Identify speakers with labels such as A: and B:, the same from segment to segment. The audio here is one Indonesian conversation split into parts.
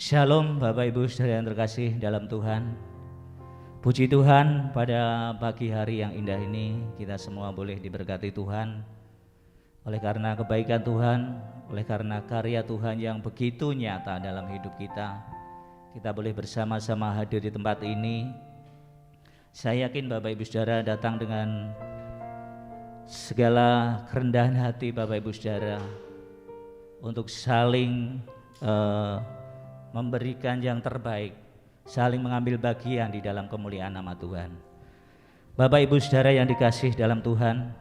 A: Shalom Bapak Ibu Saudara yang terkasih dalam Tuhan. Puji Tuhan, pada pagi hari yang indah ini kita semua boleh diberkati Tuhan. Oleh karena kebaikan Tuhan, oleh karena karya Tuhan yang begitu nyata dalam hidup kita boleh bersama-sama hadir di tempat ini. Saya yakin Bapak Ibu Saudara datang dengan segala kerendahan hati Bapak Ibu Saudara untuk saling memberikan yang terbaik, saling mengambil bagian di dalam kemuliaan nama Tuhan. Bapak Ibu Saudara yang dikasih dalam Tuhan,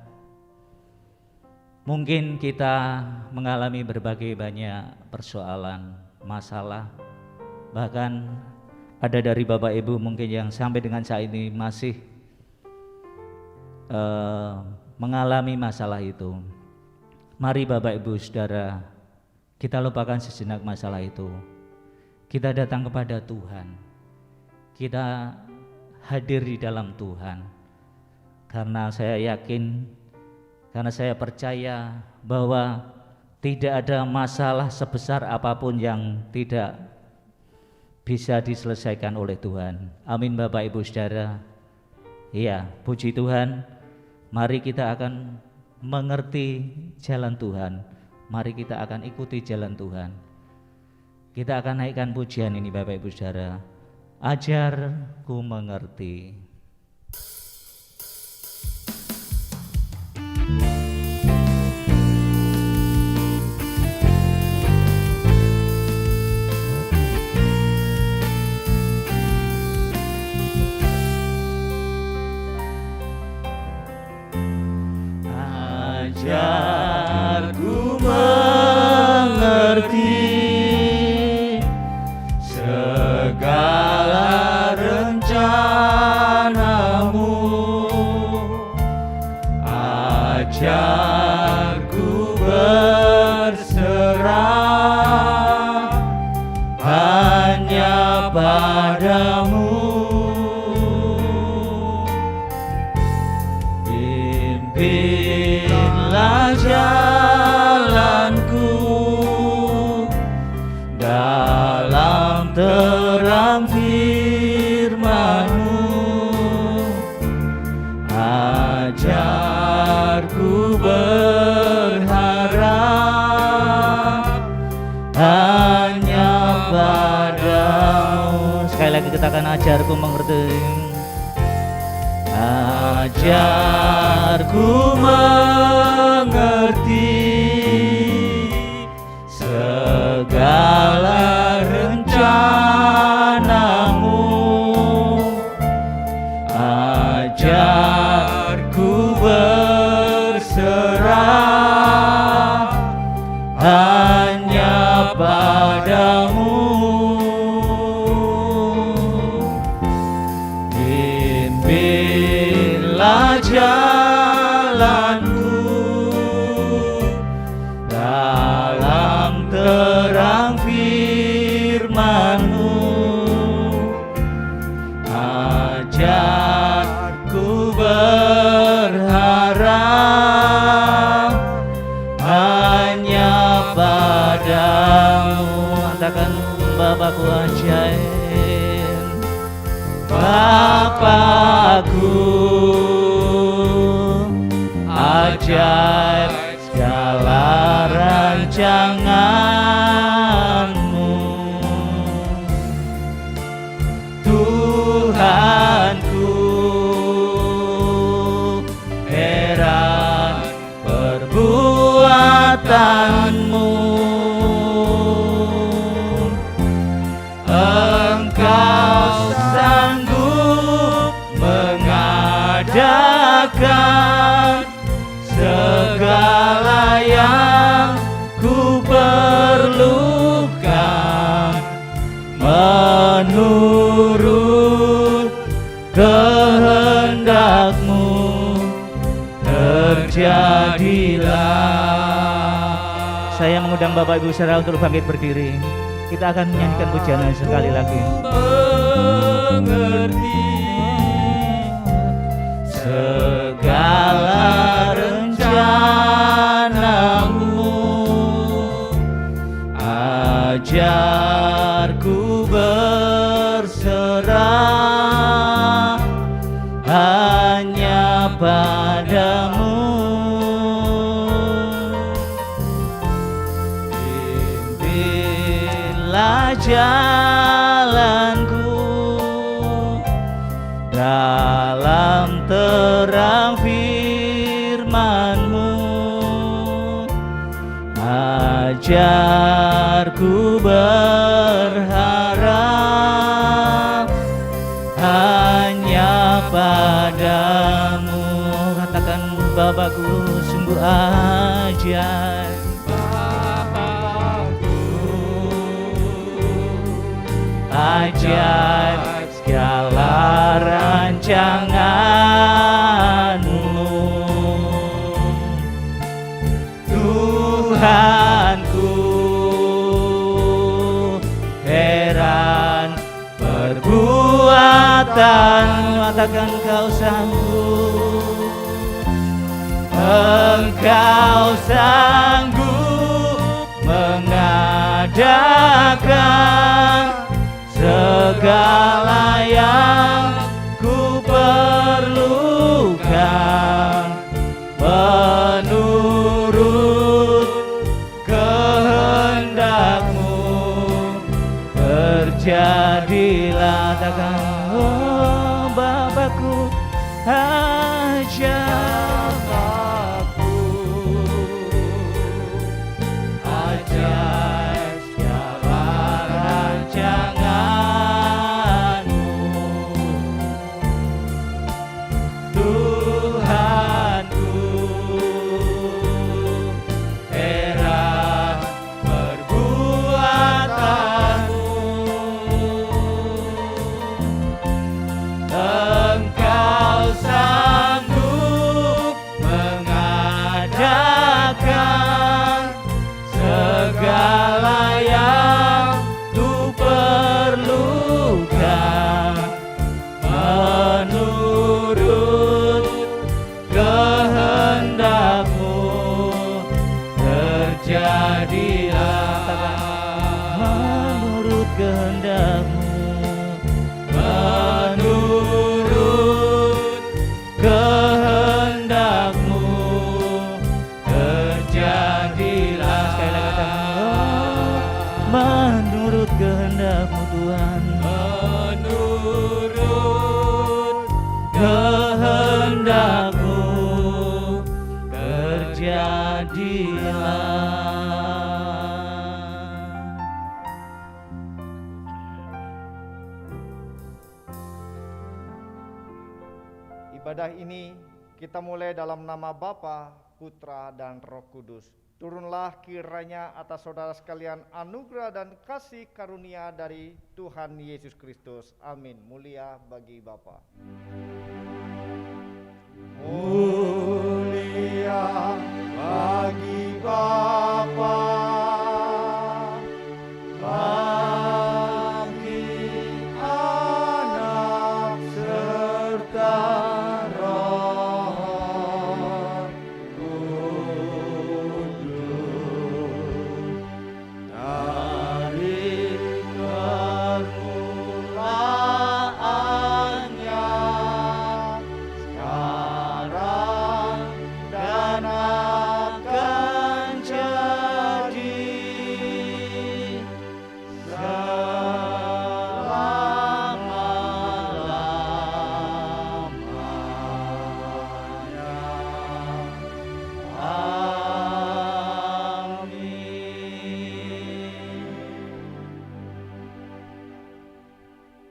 A: mungkin kita mengalami berbagai banyak persoalan, masalah, bahkan ada dari Bapak Ibu mungkin yang sampai dengan saat ini masih mengalami masalah itu. Mari Bapak Ibu Saudara, kita lupakan sejenak masalah itu. Kita datang kepada Tuhan, kita hadir di dalam Tuhan, karena saya yakin, karena saya percaya bahwa tidak ada masalah sebesar apapun yang tidak bisa diselesaikan oleh Tuhan. Amin Bapak Ibu Saudara. Iya, puji Tuhan. Mari kita akan mengerti jalan Tuhan, mari kita akan ikuti jalan Tuhan. Kita akan naikkan pujian ini Bapak Ibu Saudara. Ajarku mengerti. Ajarku mengerti segala rencanamu, ajarku berserah hanya padamu. Pimpinlah jalanku dalam terang firman-Mu, ajarku berharap hanya padamu. Sekali lagi katakan, ajarku mengerti. Ajarku mengerti segala rencanamu, ajarku berserah hanya padamu. Pimpinlah jalanku dalam terang firman-Mu, ajarku berharap hanya padamu. Katakan, Bapakku ajaib, Bapakku ajaib segala rancangan-Mu, Tuhanku heran perbuatan-Mu, Engkau sanggup mengadakan segala yang ku perlukan, menurut kehendak-Mu terjadilah. Saya mengundang Bapak Ibu Saudara untuk bangkit berdiri. Kita akan menyanyikan pujian sekali lagi. Mengerti segala rencana-Mu, ajarku jalanku dalam terang firman-Mu. Ajarku berharap hanya padamu. Katakan, Bapakku sungguh ajaib. Ajaib segala rancangan-Mu, Tuhanku. Heran perbuatan-Mu, katakan Kau sanggup. Engkau sanggup mengadakan segala yang ku perlukan menurut kehendak-Mu. Terjadilah, katakan, oh Bapakku, ajar aku, ajar segala rancangan-Mu, Tuhanku. Heran perbuatan-Mu, Engkau sanggup mengadakan segala yang ku perlukan menurut kehendak-Mu. Terjadilah menurut kehendak-Mu, menurut kehendak-Mu. Terjadilah, sekali lagi katakan, menurut kehendak-Mu Tuhan, menurut kehendak-Mu. Terjadilah.
B: Ibadah ini kita mulai dalam nama Bapa, Putra, dan Roh Kudus. Turunlah kiranya atas saudara sekalian anugerah dan kasih karunia dari Tuhan Yesus Kristus. Amin. Mulia bagi Bapa. Mulia bagi Bapa, bagi Anak serta Roh Kudus, dari permulaannya sekarang dan akan jadi selama-lamanya. Amin.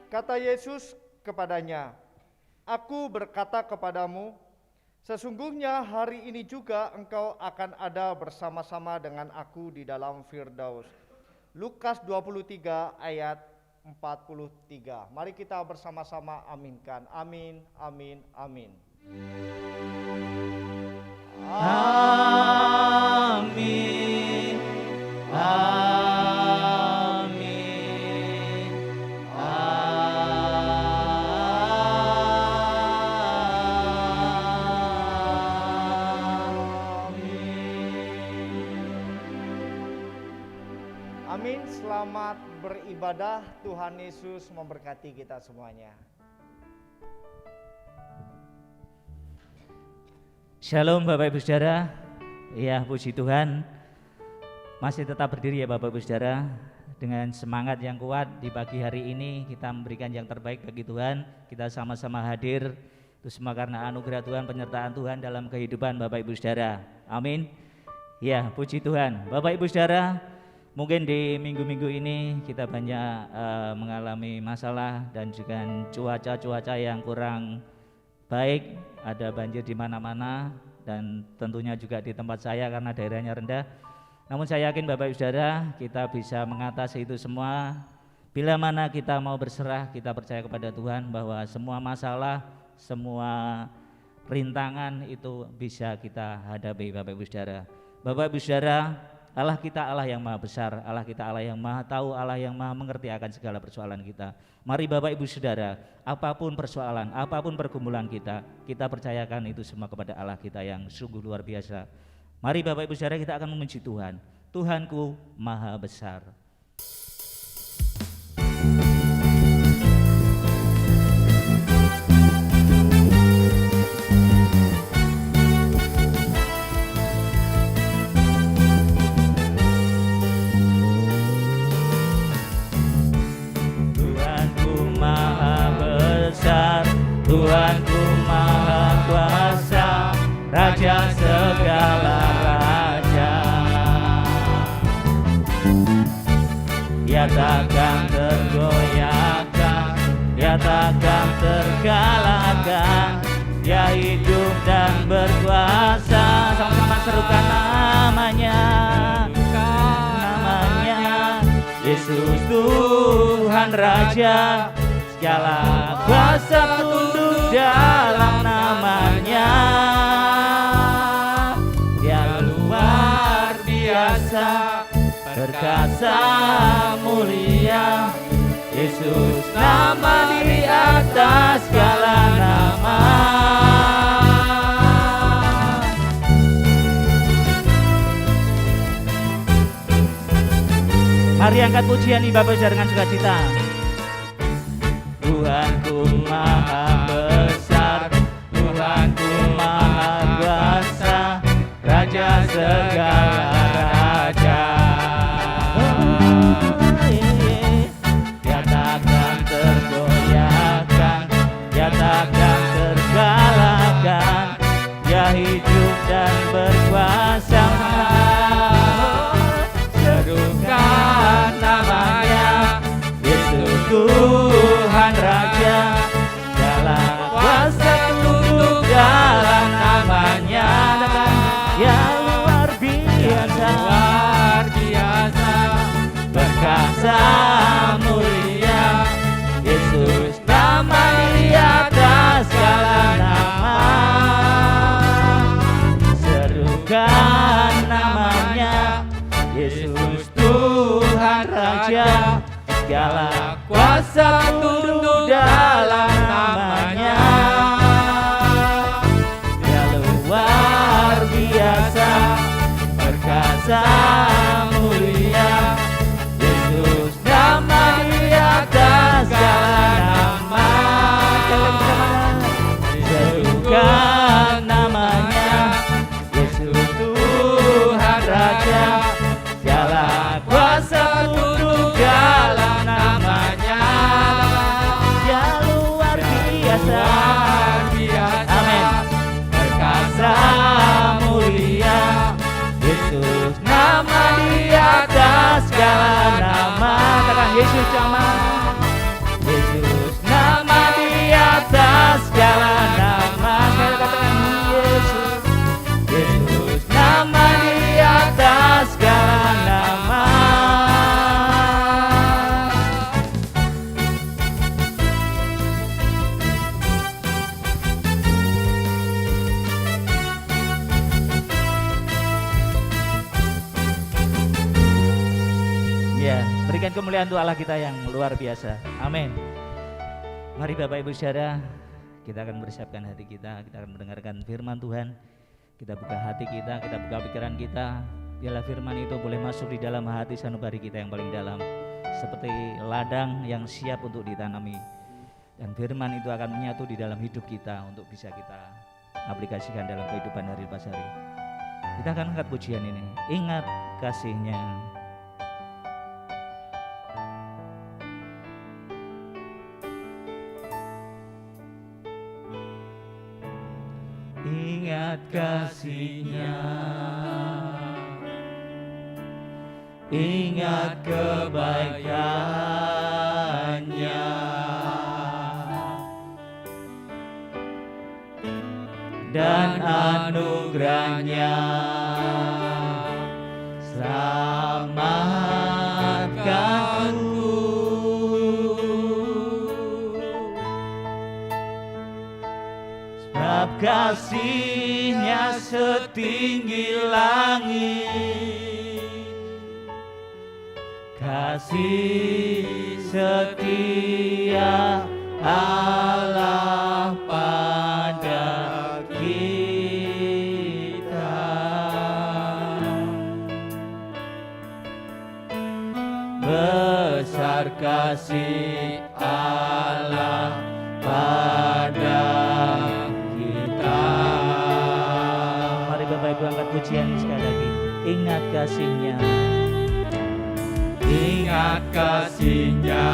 B: Kata Yesus kepadanya, "Aku berkata kepadamu, sesungguhnya hari ini juga engkau akan ada bersama-sama dengan aku di dalam Firdaus." Lukas 23 ayat 43. Mari kita bersama-sama aminkan. Amin, amin, amin.
A: Amin. Amin.
B: Amin. Selamat beribadah. Tuhan Yesus memberkati kita semuanya.
A: Shalom Bapak Ibu Saudara. Ya, puji Tuhan. Masih tetap berdiri ya Bapak Ibu Saudara. dengan semangat yang kuat di pagi hari ini kita memberikan yang terbaik bagi Tuhan. Kita sama-sama hadir, itu semua karena anugerah Tuhan, penyertaan Tuhan dalam kehidupan Bapak Ibu Saudara. Amin. Ya, puji Tuhan. Bapak Ibu Saudara, mungkin di minggu-minggu ini kita banyak mengalami masalah dan juga cuaca yang kurang baik, ada banjir di mana-mana dan tentunya juga di tempat saya karena daerahnya rendah. Namun saya yakin Bapak Ibu Saudara, kita bisa mengatasi itu semua bila mana kita mau berserah, kita percaya kepada Tuhan bahwa semua masalah, semua rintangan itu bisa kita hadapi Bapak Ibu Saudara. Bapak Ibu Saudara, Allah kita Allah yang maha besar, Allah kita Allah yang maha tahu, Allah yang maha mengerti akan segala persoalan kita. Mari Bapak Ibu Saudara, apapun persoalan, apapun pergumulan kita percayakan itu semua kepada Allah kita yang sungguh luar biasa. Mari Bapak Ibu Saudara, kita akan memuji Tuhan. Tuhanku maha besar. Tuhanku maha besar, Tuhanku maha kuasa, Raja segala raja. Dia takkan tergoyahkan, dia takkan terkalahkan, dia hidup dan berkuasa. Sama-sama serukan namanya, namanya Yesus Tuhan Raja. Segala kuasa tunduk dalam namanya. Dia luar biasa, perkasa mulia. Yesus nama di atas segala nama. Mari angkat pujian ini Bapak Saudara dengan sukacita. Tuhanku maha besar, Tuhanku maha kuasa, Raja segala raja. Dia takkan tergoyahkan, dia takkan terkalahkan, dia hidup dan berkuasa. Serukan namanya, Yesus Tuhan Raja. Segala kuasa tunduk dalam namanya. Yang luar biasa, perkasa mulia. Yesus nama di atas segala nama. Serukan namanya, Yesus Tuhan Raja. Segala kuasa tunduk dalam namanya. Dia luar biasa, perkasa mulia. Yesus nama di atas segala nama. Serukan namanya, Yesus Tuhan Raja. Segala kuasa tunduk dalam namanya. Dia luar biasa, amin, perkasa mulia. Yesus nama di atas segala nama. Katakan Yesus nama, Yesus nama di atas segala nama. Katakan Yesus, Yesus nama di atas segala nama. Ya, berikan kemuliaan untuk Allah kita yang luar biasa. Amin. Mari Bapak Ibu Saudara, kita akan mempersiapkan hati kita akan mendengarkan firman Tuhan. Kita buka hati kita buka pikiran kita. Biarlah firman itu boleh masuk di dalam hati sanubari kita yang paling dalam, seperti ladang yang siap untuk ditanami. Dan firman itu akan menyatu di dalam hidup kita untuk bisa kita aplikasikan dalam kehidupan hari lepas hari. Kita akan angkat pujian ini. Ingat kasihnya. ingat kasih-Nya, ingat kebaikan-Nya, dan anugerah-Nya. Selamatkanku, sebab kasih-Nya setinggi langit, kasih setia Allah pada kita. Besar kasih Allah pada kita. Mari Bapak Ibu angkat pujian sekali lagi. Ingat kasih-Nya, ingat kasih-Nya.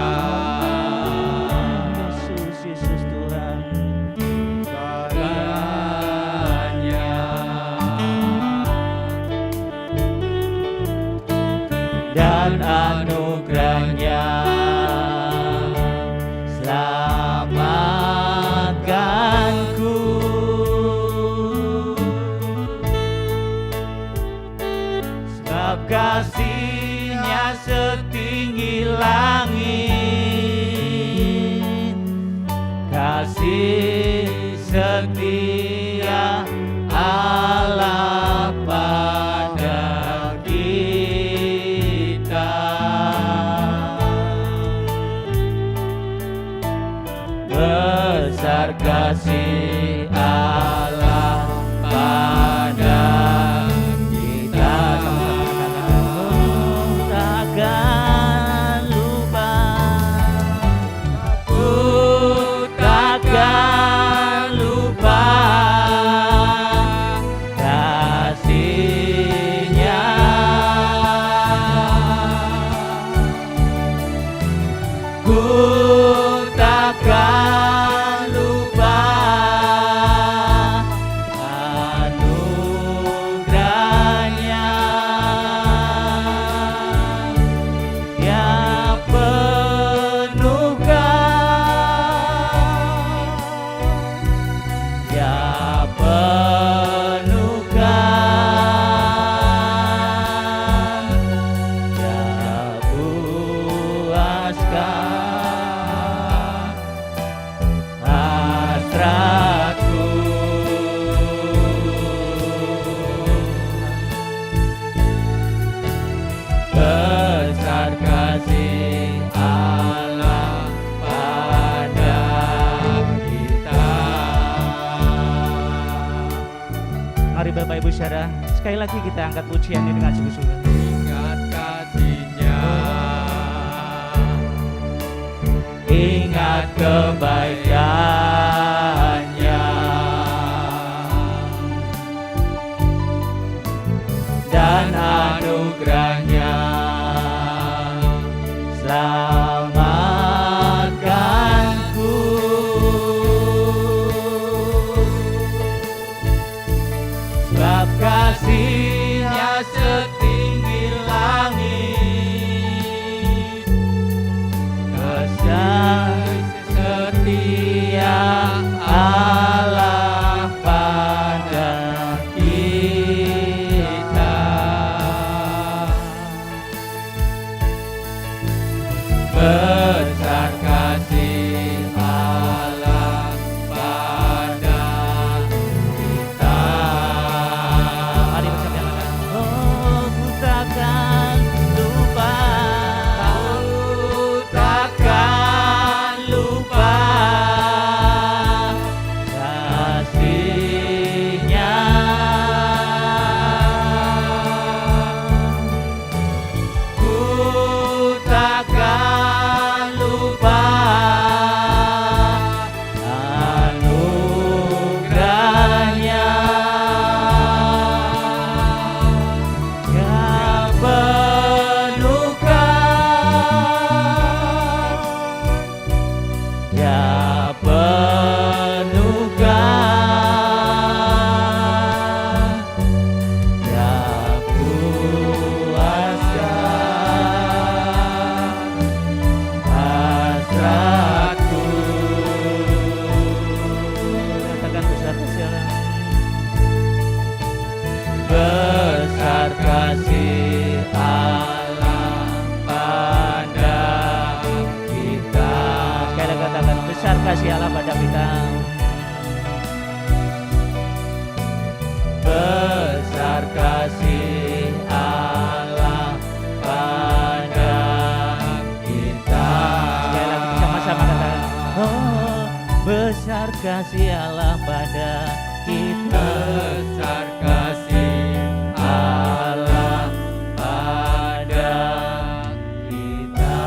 A: Yesus, Yesus Tuhan, segalanya, dan anugerah-Nya. Selamatkanku, sebab kasih-Nya setinggi langit, kasih setia Allah pada kita. Besar kasih Allah pada kita. Takkan lupa, ku takkan lupa kasih-Nya. Ku takkan lupa anugerah-Nya, yang penuhkan, yang penuhkan, yang puaskan hasratku. Besar kasih Allah pada kita. Mari Bapak Ibu saudara, sekali lagi kita angkat pujian ini dengan sungguh-sungguh. Ingat kasih-Nya, ingat kebaikan-Nya, dan anugerah-Nya. Selamatkanku, sebab kasih-Nya setinggi langit, kasih setia Allah pada kita. kasih Allah pada kita.
C: Besar kasih Allah pada
A: Kita.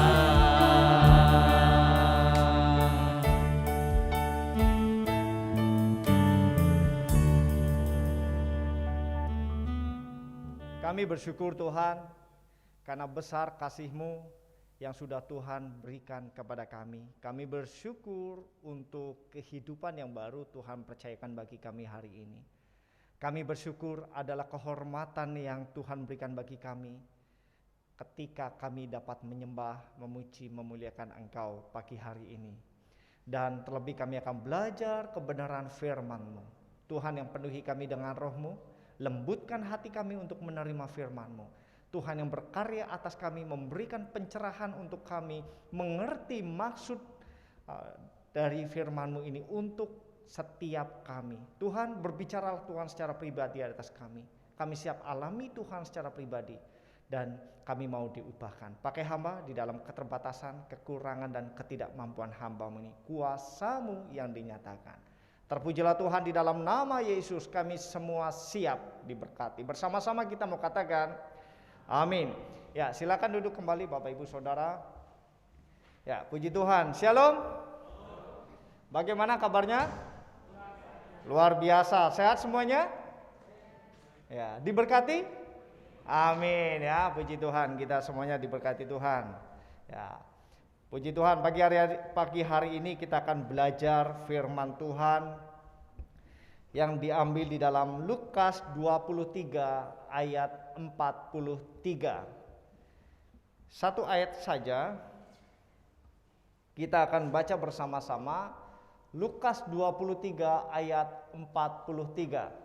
B: Kami bersyukur Tuhan karena besar kasih-Mu yang sudah Tuhan berikan kepada kami. Kami bersyukur untuk kehidupan yang baru Tuhan percayakan bagi kami hari ini. Kami bersyukur adalah kehormatan yang Tuhan berikan bagi kami ketika kami dapat menyembah, memuji, memuliakan Engkau pagi hari ini. Dan terlebih kami akan belajar kebenaran firman-Mu. Tuhan yang penuhi kami dengan roh-Mu, lembutkan hati kami untuk menerima firman-Mu. Tuhan yang berkarya atas kami, memberikan pencerahan untuk kami mengerti maksud dari firman-Mu ini untuk setiap kami. Tuhan, berbicaralah Tuhan secara pribadi atas kami. Kami siap alami Tuhan secara pribadi dan kami mau diubahkan. Pakai hamba di dalam keterbatasan, kekurangan dan ketidakmampuan hamba-Mu ini. Kuasa-Mu yang dinyatakan. Terpujilah Tuhan, di dalam nama Yesus kami semua siap diberkati. Bersama-sama kita mau katakan amin. Ya, silakan duduk kembali Bapak Ibu Saudara. Ya, puji Tuhan. Shalom. Bagaimana kabarnya? Luar biasa. Sehat semuanya? Ya, diberkati? Amin ya, puji Tuhan. Kita semuanya diberkati Tuhan. Ya. Puji Tuhan, pagi hari ini kita akan belajar firman Tuhan yang diambil di dalam Lukas 23 ayat 43. Satu ayat saja kita akan baca bersama-sama. Lukas 23 ayat 43.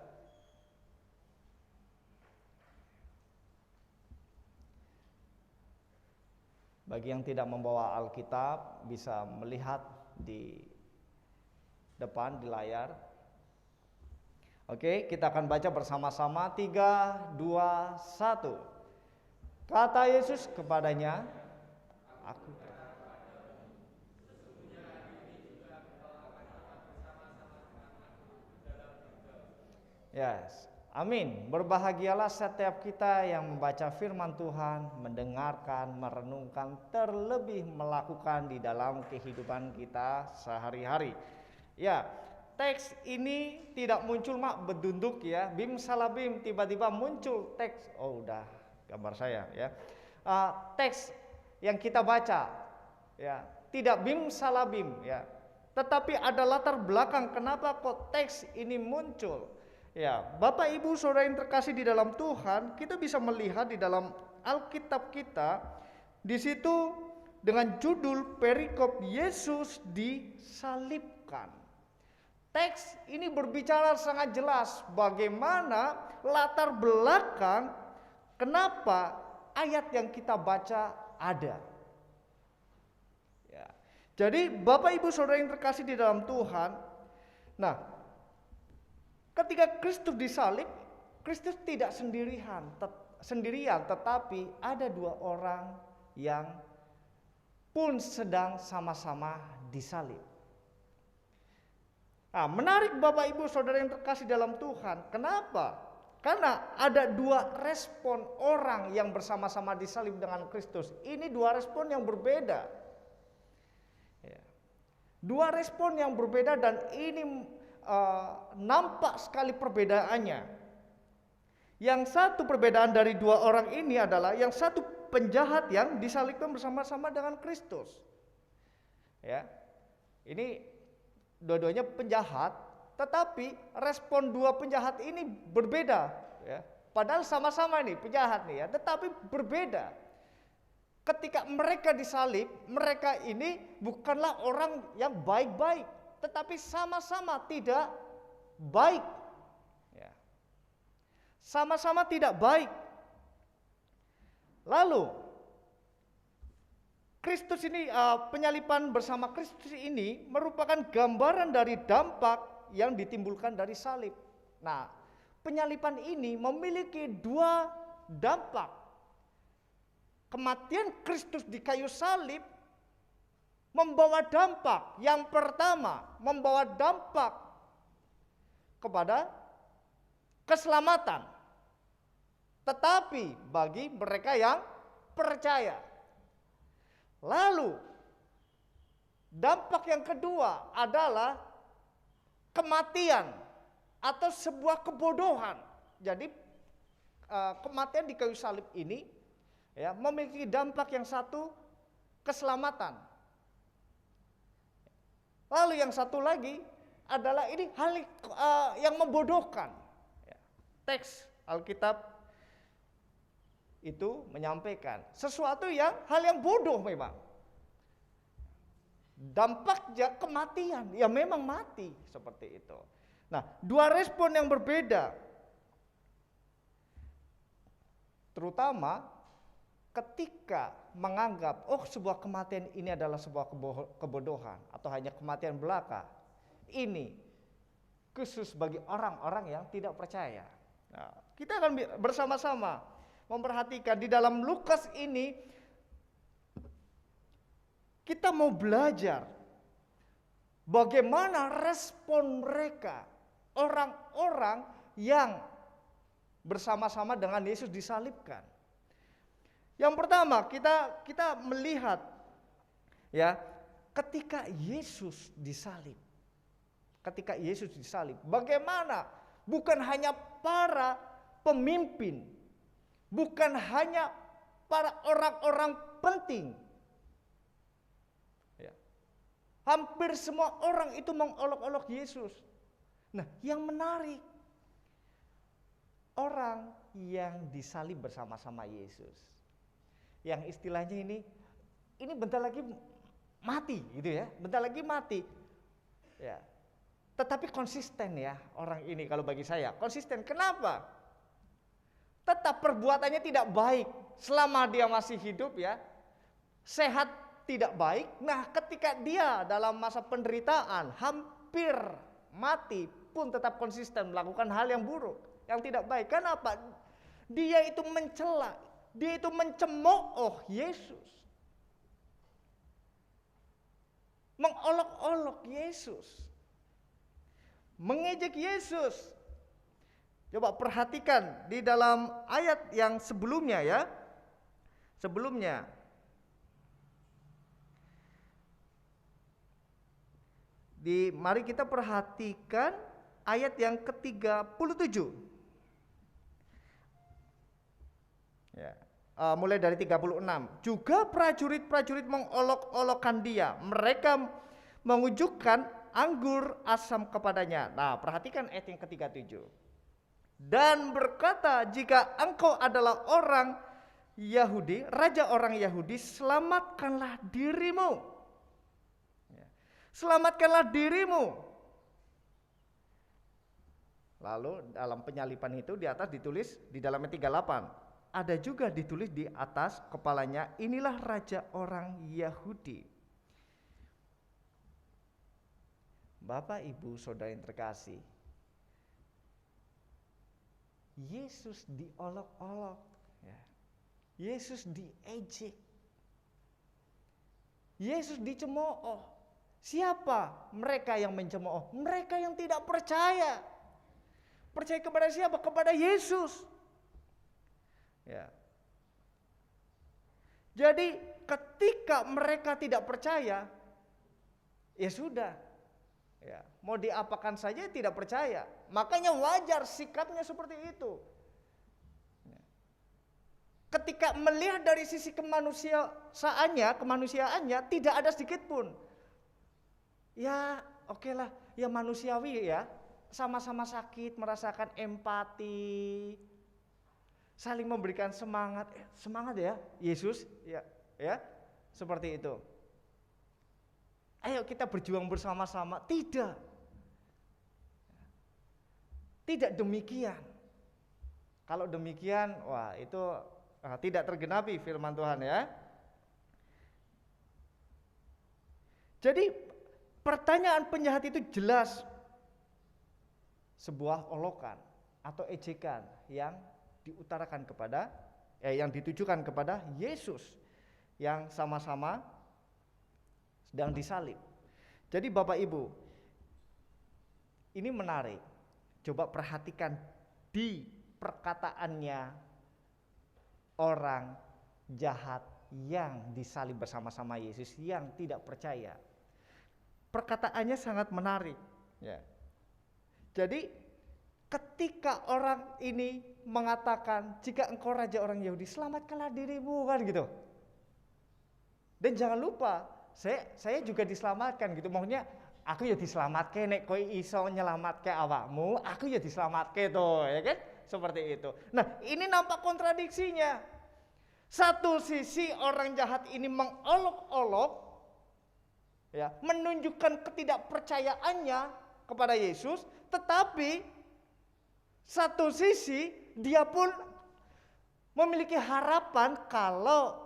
B: Bagi yang tidak membawa Alkitab bisa melihat di depan di layar. Oke, kita akan baca bersama-sama. 3, 2, 1. Kata Yesus kepadanya, aku. Yes. Amin. Berbahagialah setiap kita yang membaca firman Tuhan, mendengarkan, merenungkan, terlebih melakukan di dalam kehidupan kita sehari-hari. Ya, teks ini tidak muncul mak bedunduk ya, bim salabim tiba-tiba muncul teks. Oh udah gambar saya ya. Teks yang kita baca ya, tidak bim salabim ya. Tetapi ada latar belakang kenapa kok teks ini muncul. Ya, Bapak Ibu Saudara yang terkasih di dalam Tuhan, kita bisa melihat di dalam Alkitab kita di situ dengan judul perikop Yesus disalibkan. Teks ini berbicara sangat jelas bagaimana latar belakang kenapa ayat yang kita baca ada. Ya. Jadi Bapak Ibu Saudara yang terkasih di dalam Tuhan, nah ketika Kristus disalib, Kristus tidak sendirian, tetapi ada dua orang yang pun sedang sama-sama disalib. Nah, menarik Bapak Ibu Saudara yang terkasih dalam Tuhan. Kenapa? Karena ada dua respon orang yang bersama-sama disalib dengan Kristus. Ini dua respon yang berbeda. Ya. Dua respon yang berbeda dan ini nampak sekali perbedaannya. Yang satu perbedaan dari dua orang ini adalah yang satu penjahat yang disalibkan bersama-sama dengan Kristus. Ya, ini dua-duanya penjahat, tetapi respon dua penjahat ini berbeda. Ya, padahal sama-sama nih penjahat nih ya, tetapi berbeda. Ketika mereka disalib, mereka ini bukanlah orang yang baik-baik, tetapi sama-sama tidak baik. Ya. Sama-sama tidak baik. Lalu Kristus ini, penyaliban bersama Kristus ini merupakan gambaran dari dampak yang ditimbulkan dari salib. Nah, penyaliban ini memiliki dua dampak. Kematian Kristus di kayu salib membawa dampak. Yang pertama, membawa dampak kepada keselamatan. Tetapi bagi mereka yang percaya. Lalu dampak yang kedua adalah kematian atau sebuah kebodohan. Jadi kematian di kayu salib ini ya memiliki dampak yang satu, keselamatan. Lalu yang satu lagi adalah ini hal yang membodohkan. Teks Alkitab itu menyampaikan sesuatu yang hal yang bodoh memang. Dampaknya kematian, ya memang mati seperti itu. Nah, dua respon yang berbeda. Terutama ketika menganggap sebuah kematian ini adalah sebuah kebodohan atau hanya kematian belaka. Ini khusus bagi orang-orang yang tidak percaya. Nah, kita akan bersama-sama memperhatikan di dalam Lukas ini kita mau belajar bagaimana respon mereka, orang-orang yang bersama-sama dengan Yesus disalibkan. Yang pertama kita melihat ya ketika Yesus disalib. Ketika Yesus disalib, bagaimana bukan hanya para pemimpin, bukan hanya para orang-orang penting. Ya. Hampir semua orang itu mengolok-olok Yesus. Nah, yang menarik, orang yang disalib bersama-sama Yesus. Yang istilahnya ini bentar lagi mati gitu ya, bentar lagi mati. Ya. Tetapi konsisten ya orang ini kalau bagi saya, konsisten. Kenapa? Tetap perbuatannya tidak baik selama dia masih hidup ya. Sehat tidak baik. Nah, ketika dia dalam masa penderitaan hampir mati pun tetap konsisten melakukan hal yang buruk, yang tidak baik. Kenapa? Dia itu mencela, dia itu mencemooh Yesus. Mengolok-olok Yesus. Mengejek Yesus. Coba perhatikan di dalam ayat yang sebelumnya ya. Sebelumnya. Mari kita perhatikan ayat yang ke-37. Ya. Mulai dari 36. Juga prajurit-prajurit mengolok-olokkan dia. Mereka mengucukkan anggur asam kepadanya. Nah, perhatikan ayat yang ke-37. Dan berkata, jika engkau adalah orang Yahudi, raja orang Yahudi, selamatkanlah dirimu. Selamatkanlah dirimu. Lalu dalam penyalipan itu di atas ditulis di dalam 38. Ada juga ditulis di atas kepalanya, inilah raja orang Yahudi. Bapak, Ibu, Saudara yang terkasih, Yesus diolok-olok, ya. Yesus diejek, Yesus dicemooh. Siapa mereka yang mencemooh? Mereka yang tidak percaya. Percaya kepada siapa? Kepada Yesus. Ya. Jadi ketika mereka tidak percaya, ya sudah. Ya, mau diapakan saja tidak percaya. Makanya wajar sikapnya seperti itu. Ketika melihat dari sisi kemanusiaannya tidak ada sedikit pun. Ya, okelah, ya manusiawi ya. Sama-sama sakit, merasakan empati. Saling memberikan semangat. Semangat ya, Yesus, ya. Seperti itu. Ayo kita berjuang bersama-sama. Tidak. Tidak demikian. Kalau demikian, wah itu tidak tergenapi firman Tuhan ya. Jadi pertanyaan penjahat itu jelas sebuah olokan atau ejekan yang diutarakan kepada, yang ditujukan kepada Yesus yang sama-sama sedang disalib. Jadi Bapak Ibu, ini menarik. Coba perhatikan di perkataannya orang jahat yang disalib bersama-sama Yesus yang tidak percaya. Perkataannya sangat menarik, ya. Jadi ketika orang ini mengatakan, jika engkau raja orang Yahudi, selamatkanlah dirimu, kan gitu. Dan jangan lupa, saya juga diselamatkan gitu. Maksudnya aku ya diselamatkan, nek kowe iso nyelamatke awakmu, aku ya diselamatke tuh, ya kan? Seperti itu. Nah, ini nampak kontradiksinya. Satu sisi orang jahat ini mengolok-olok, ya, menunjukkan ketidakpercayaannya kepada Yesus, tetapi satu sisi dia pun memiliki harapan kalau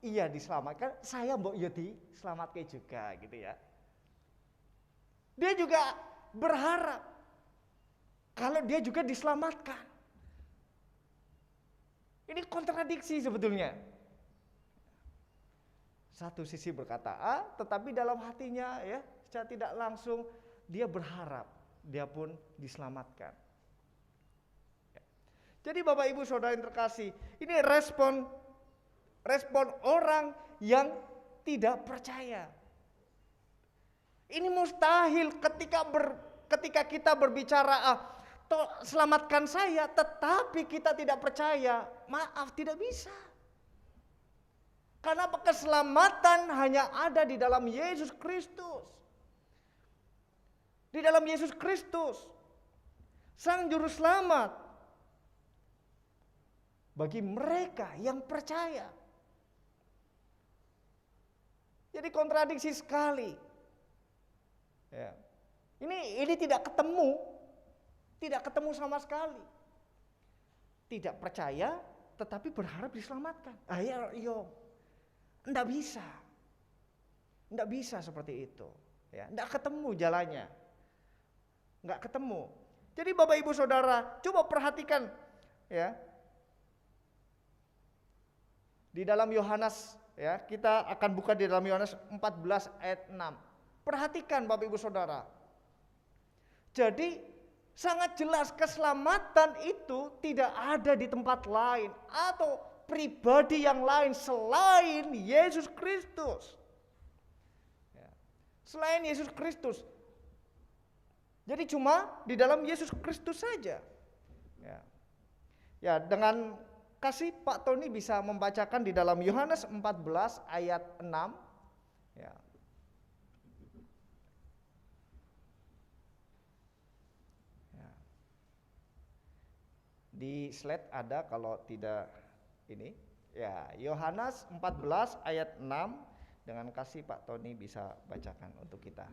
B: ia diselamatkan, saya mbok ya diselamatkan juga gitu ya. Dia juga berharap kalau dia juga diselamatkan. Ini kontradiksi sebetulnya. Satu sisi berkata A, tetapi dalam hatinya ya secara tidak langsung dia berharap dia pun diselamatkan. Jadi Bapak Ibu Saudara yang terkasih, ini respon orang yang tidak percaya. Ini mustahil ketika kita berbicara selamatkan saya, tetapi kita tidak percaya. Maaf, tidak bisa. Karena keselamatan hanya ada di dalam Yesus Kristus. Di dalam Yesus Kristus, Sang Juru Selamat. Bagi mereka yang percaya. Jadi kontradiksi sekali. Ya. Ini tidak ketemu sama sekali. Tidak percaya, tetapi berharap diselamatkan. Enggak bisa seperti itu. Ya, enggak ketemu jalannya. Enggak ketemu. Jadi Bapak Ibu Saudara, coba perhatikan ya. Di dalam Yohanes ya, kita akan buka di dalam Yohanes 14 ayat 6. Perhatikan Bapak Ibu Saudara. Jadi sangat jelas keselamatan itu tidak ada di tempat lain atau pribadi yang lain selain Yesus Kristus. Ya. Selain Yesus Kristus. Jadi cuma di dalam Yesus Kristus saja. Ya, dengan kasih Pak Tony bisa membacakan di dalam Yohanes 14 ayat 6. Ya. Ya. Di slide ada kalau tidak ini. Ya, Yohanes 14 ayat 6 dengan kasih Pak Tony bisa bacakan untuk kita.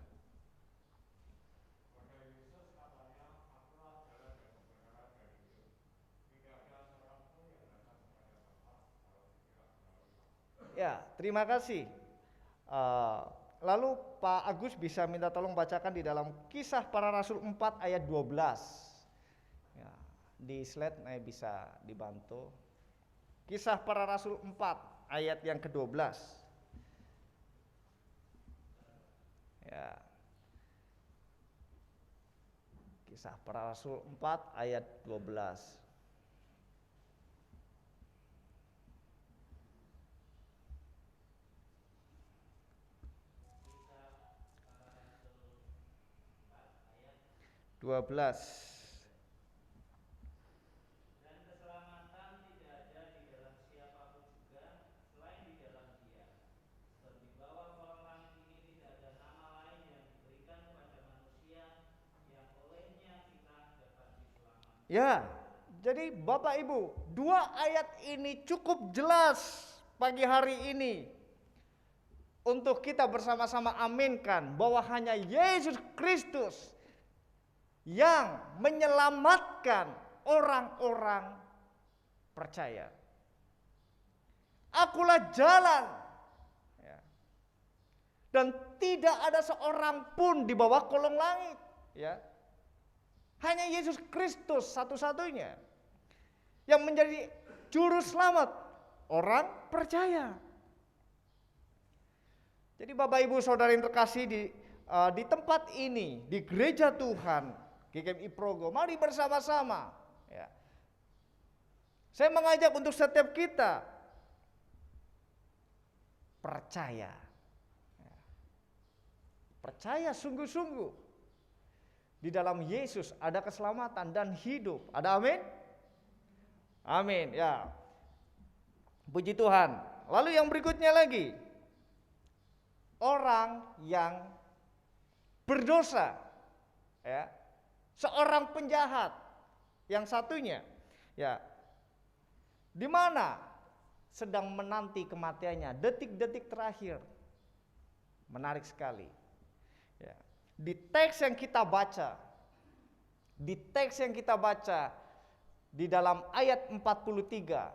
B: Ya, terima kasih. Lalu Pak Agus bisa minta tolong bacakan di dalam Kisah Para Rasul 4 ayat 12. Ya, di slide bisa dibantu. Kisah Para Rasul 4 ayat yang ke-12. Ya. Kisah Para Rasul 4 ayat 12. Dan keselamatan tidak ada di dalam siapapun juga selain di dalam Dia. Sebab di bawah kolong langit ini tidak ada nama lain yang diberikan kepada manusia yang olehnya kita dapat diselamatkan. Ya, jadi Bapak Ibu, dua ayat ini cukup jelas pagi hari ini untuk kita bersama-sama aminkan bahwa hanya Yesus Kristus yang menyelamatkan orang-orang percaya. Akulah jalan. Ya. Dan tidak ada seorang pun di bawah kolong langit. Ya. Hanya Yesus Kristus satu-satunya yang menjadi juru selamat orang percaya. Jadi Bapak Ibu Saudara yang terkasih di tempat ini, di gereja Tuhan, GKMI Progo, mari bersama-sama. Ya. Saya mengajak untuk setiap kita percaya. Ya. Percaya sungguh-sungguh. Di dalam Yesus ada keselamatan dan hidup. Ada amin? Amin. Ya. Puji Tuhan. Lalu yang berikutnya lagi. Orang yang berdosa. Ya. Seorang penjahat. Yang satunya. Ya. Di mana sedang menanti kematiannya, detik-detik terakhir. Menarik sekali. Ya. Di teks yang kita baca, di dalam ayat 43,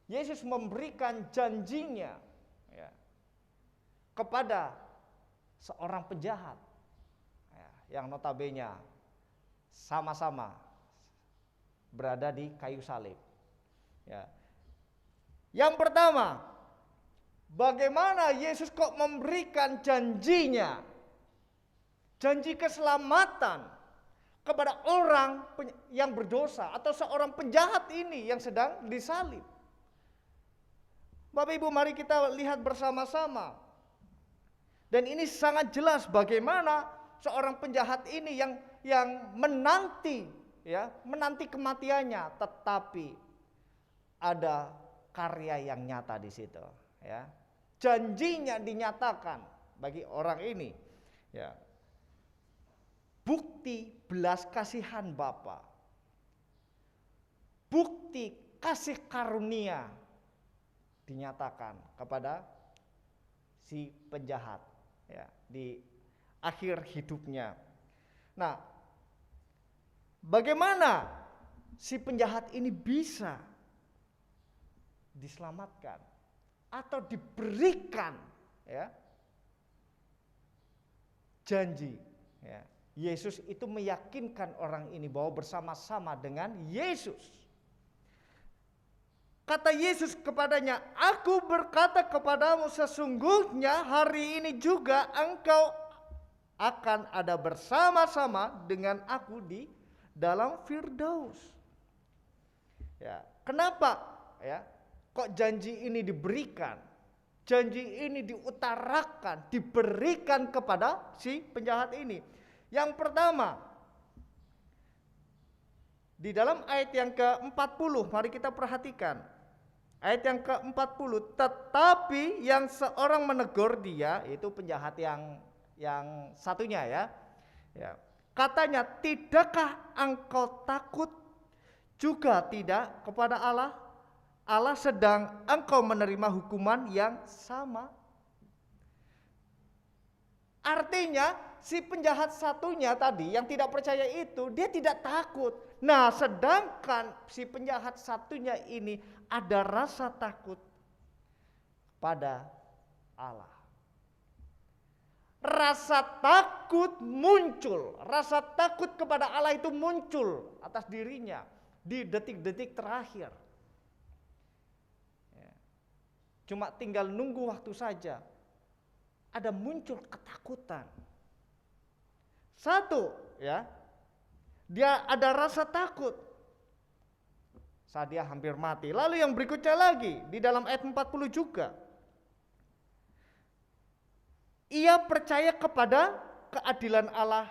B: Yesus memberikan janjinya ya, kepada seorang penjahat ya, yang notabene sama-sama berada di kayu salib. Ya. Yang pertama, bagaimana Yesus kok memberikan janjinya? Janji keselamatan kepada orang yang berdosa atau seorang penjahat ini yang sedang disalib. Bapak Ibu, mari kita lihat bersama-sama. Dan ini sangat jelas bagaimana seorang penjahat ini yang menanti kematiannya, tetapi ada karya yang nyata di situ, ya. Janjinya dinyatakan bagi orang ini, ya. Bukti belas kasihan Bapa, bukti kasih karunia dinyatakan kepada si penjahat ya, di akhir hidupnya. Nah, bagaimana si penjahat ini bisa diselamatkan atau diberikan ya, janji ya. Yesus itu meyakinkan orang ini bahwa bersama-sama dengan Yesus. Kata Yesus kepadanya, "Aku berkata kepadamu, sesungguhnya hari ini juga engkau akan ada bersama-sama dengan aku di dalam Firdaus." Ya, kenapa ya? Kok janji ini diberikan? Janji ini diutarakan, diberikan kepada si penjahat ini. Yang pertama, di dalam ayat yang ke-40, mari kita perhatikan. Ayat yang ke-40, tetapi yang seorang menegur dia, itu penjahat yang satunya ya. Ya. Katanya, tidakkah engkau takut juga tidak kepada Allah? Allah sedang engkau menerima hukuman yang sama. Artinya si penjahat satunya tadi yang tidak percaya itu, dia tidak takut. Nah, sedangkan si penjahat satunya ini ada rasa takut pada Allah. Rasa takut muncul, rasa takut kepada Allah itu muncul atas dirinya di detik-detik terakhir. Cuma tinggal nunggu waktu saja. Ada muncul ketakutan. Satu, ya. Dia ada rasa takut saat dia hampir mati. Lalu yang berikutnya lagi di dalam ayat 40 juga. Ia percaya kepada keadilan Allah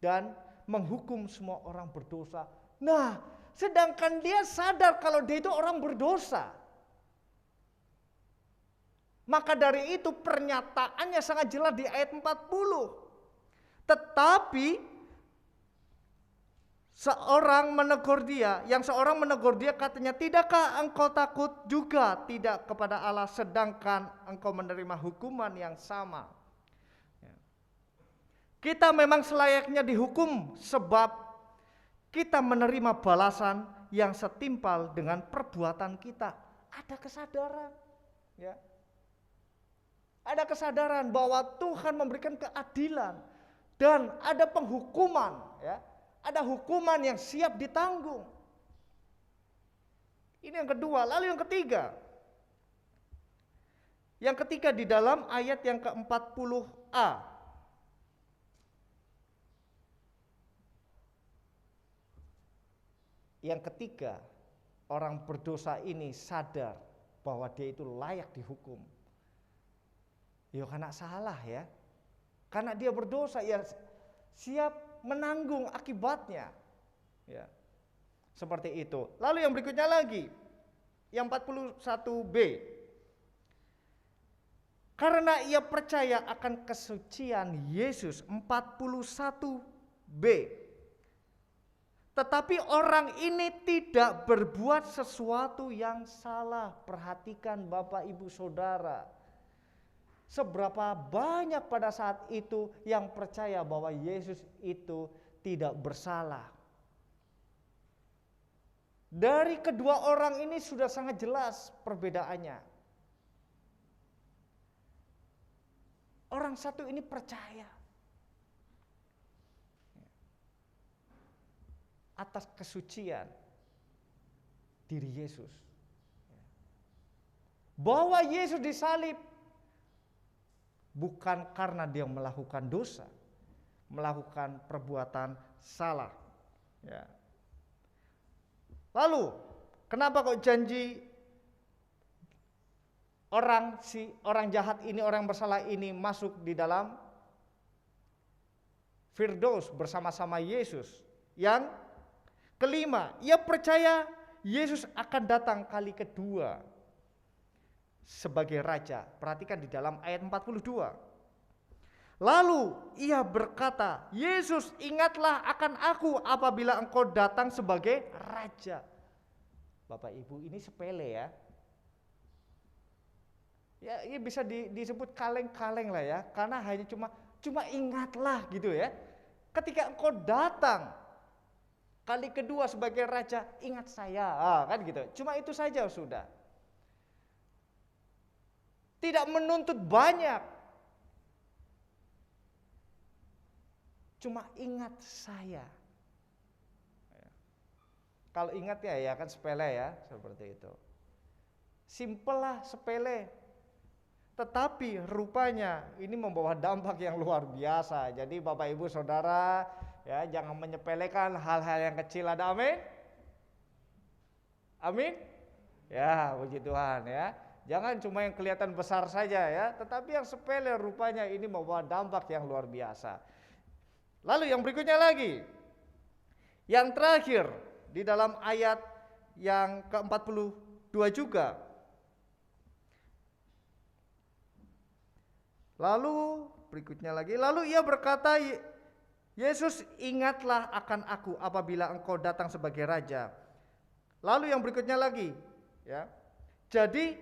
B: dan menghukum semua orang berdosa. Nah, sedangkan dia sadar kalau dia itu orang berdosa. Maka dari itu pernyataannya sangat jelas di ayat 40. Tetapi seorang menegur dia, katanya, tidakkah engkau takut juga tidak kepada Allah sedangkan engkau menerima hukuman yang sama? Kita memang selayaknya dihukum sebab kita menerima balasan yang setimpal dengan perbuatan kita. Ada kesadaran, ya. Ada kesadaran bahwa Tuhan memberikan keadilan dan ada penghukuman, ya. Ada hukuman yang siap ditanggung. Ini yang kedua, lalu yang ketiga. Yang ketiga di dalam ayat yang ke-40a. Yang ketiga, orang berdosa ini sadar bahwa dia itu layak dihukum. Ya karena salah ya. Karena dia berdosa ya siap menanggung akibatnya. Ya. Seperti itu. Lalu yang berikutnya lagi, yang 41b. Karena ia percaya akan kesucian Yesus, 41b. Tetapi orang ini tidak berbuat sesuatu yang salah. Perhatikan Bapak Ibu Saudara. Seberapa banyak pada saat itu yang percaya bahwa Yesus itu tidak bersalah. Dari kedua orang ini sudah sangat jelas perbedaannya. Orang satu ini percaya atas kesucian diri Yesus. Bahwa Yesus disalib bukan karena dia melakukan dosa, melakukan perbuatan salah. Ya. Lalu, kenapa kok janji orang jahat ini, orang bersalah ini masuk di dalam Firdaus bersama-sama Yesus? Yang kelima, ia percaya Yesus akan datang kali kedua sebagai raja. Perhatikan di dalam ayat 42. Lalu ia berkata, Yesus ingatlah akan aku apabila engkau datang sebagai raja. Bapak Ibu, ini sepele ya. Ya ini bisa disebut kaleng-kaleng lah ya. Karena hanya cuma ingatlah gitu ya. Ketika engkau datang kali kedua sebagai raja, ingat saya, kan gitu. Cuma itu saja sudah. Tidak menuntut banyak. Cuma ingat saya. Kalau ingat ya kan sepele ya, seperti itu. Simpel lah, sepele. Tetapi rupanya ini membawa dampak yang luar biasa. Jadi Bapak Ibu Saudara, ya jangan menyepelekan hal-hal yang kecil, ada amin? Amin? Ya, puji Tuhan ya. Jangan cuma yang kelihatan besar saja ya, tetapi yang sepele rupanya ini membawa dampak yang luar biasa. Lalu yang berikutnya lagi, yang terakhir di dalam ayat yang ke-42 juga. Lalu berikutnya lagi, lalu ia berkata, Yesus ingatlah akan aku apabila engkau datang sebagai raja. Lalu yang berikutnya lagi, ya. Jadi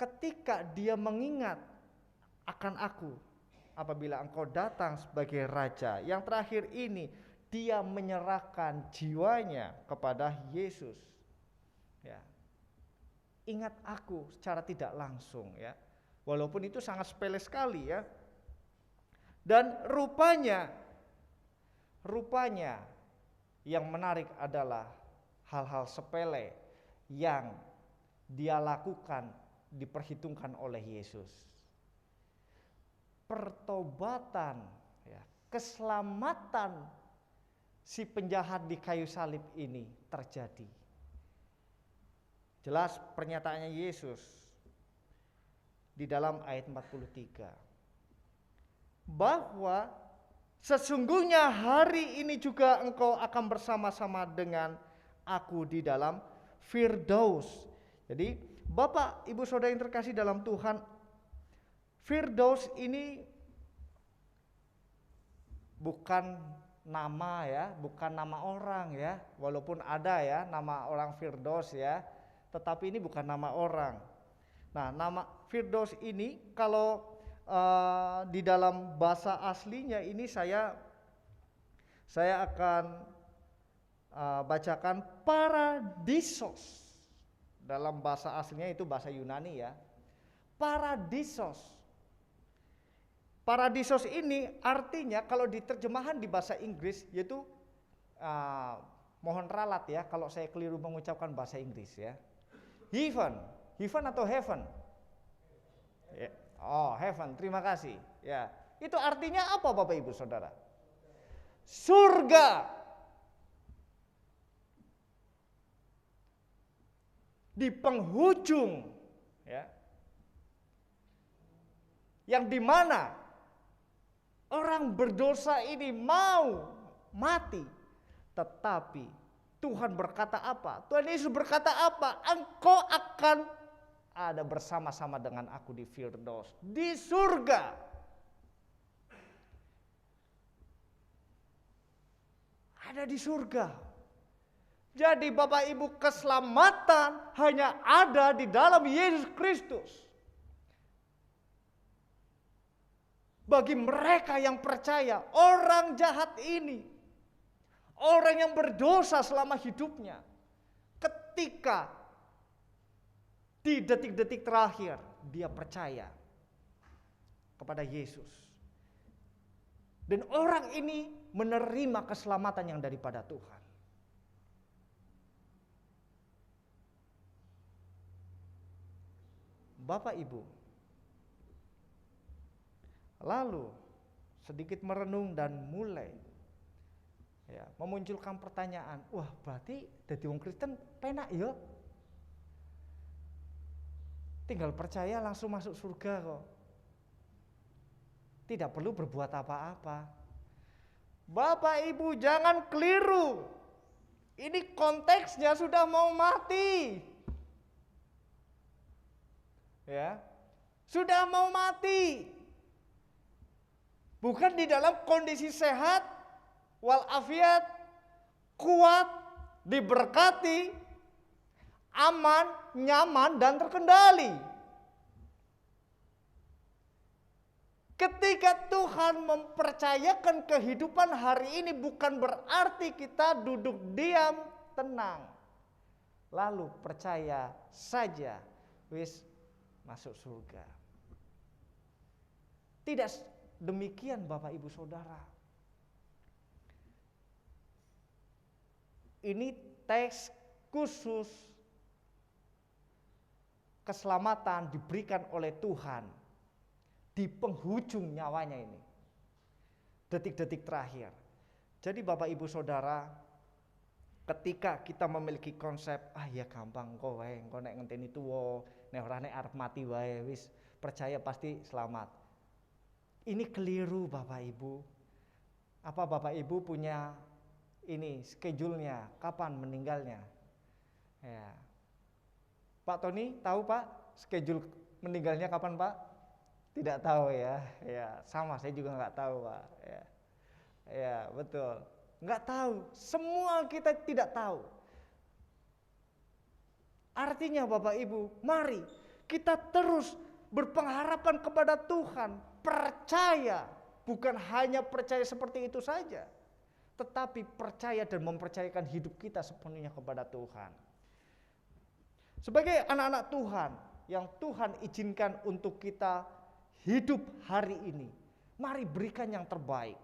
B: ketika dia mengingat akan aku apabila engkau datang sebagai raja, yang terakhir ini dia menyerahkan jiwanya kepada Yesus. Ya. Ingat aku secara tidak langsung ya. Walaupun itu sangat sepele sekali ya. Dan rupanya yang menarik adalah hal-hal sepele yang dia lakukan diperhitungkan oleh Yesus. Pertobatan, ya, keselamatan si penjahat di kayu salib ini terjadi. Jelas pernyataannya Yesus di dalam ayat 43. Bahwa sesungguhnya hari ini juga engkau akan bersama-sama dengan aku di dalam Firdaus. Jadi Bapak Ibu Saudara yang terkasih dalam Tuhan, Firdaus ini bukan nama ya, bukan nama orang ya, walaupun ada ya nama orang Firdaus ya, tetapi ini bukan nama orang. Nah, nama Firdaus ini kalau di dalam bahasa aslinya ini saya akan bacakan paradisos. Dalam bahasa aslinya itu bahasa Yunani ya. Paradisos. Paradisos ini artinya kalau diterjemahan di bahasa Inggris yaitu mohon ralat ya kalau saya keliru mengucapkan bahasa Inggris ya. Heaven atau heaven. Oh, heaven, terima kasih. Ya, itu artinya apa Bapak Ibu Saudara? Surga. Di penghujung, ya. Yang dimana orang berdosa ini mau mati, tetapi Tuhan berkata apa? Tuhan Yesus berkata apa? Engkau akan ada bersama-sama dengan aku di Firdaus, di surga. Ada di surga. Jadi Bapak Ibu, keselamatan hanya ada di dalam Yesus Kristus. Bagi mereka yang percaya, orang jahat ini, orang yang berdosa selama hidupnya, ketika di detik-detik terakhir dia percaya kepada Yesus, dan orang ini menerima keselamatan yang daripada Tuhan. Bapak Ibu, lalu sedikit merenung dan mulai memunculkan pertanyaan, wah berarti jadi wong Kristen penak ya? Tinggal percaya langsung masuk surga kok. Tidak perlu berbuat apa-apa. Bapak Ibu jangan keliru. Ini konteksnya sudah mau mati. Ya, sudah mau mati. Bukan di dalam kondisi sehat, walafiat, kuat, diberkati, aman, nyaman, dan terkendali. Ketika Tuhan mempercayakan kehidupan hari ini, bukan berarti kita duduk diam, tenang, lalu percaya saja, wis masuk surga. Tidak demikian Bapak Ibu Saudara. Ini teks khusus keselamatan diberikan oleh Tuhan di penghujung nyawanya ini. Detik-detik terakhir. Jadi Bapak Ibu Saudara, ketika kita memiliki konsep, ya gampang kok wae, engko nek ngenteni tuwa, nek ora nek arep mati wae wis percaya pasti selamat. Ini keliru Bapak Ibu. Apa Bapak Ibu punya ini schedule-nya, kapan meninggalnya? Ya. Pak Tony tahu Pak schedule meninggalnya kapan Pak? Tidak tahu ya. Ya, sama saya juga nggak tahu Pak. Ya, betul. Nggak tahu. Semua kita tidak tahu. Artinya Bapak Ibu, mari kita terus berpengharapan kepada Tuhan, percaya, bukan hanya percaya seperti itu saja, tetapi percaya dan mempercayakan hidup kita sepenuhnya kepada Tuhan. Sebagai anak-anak Tuhan yang Tuhan izinkan untuk kita hidup hari ini, mari berikan yang terbaik.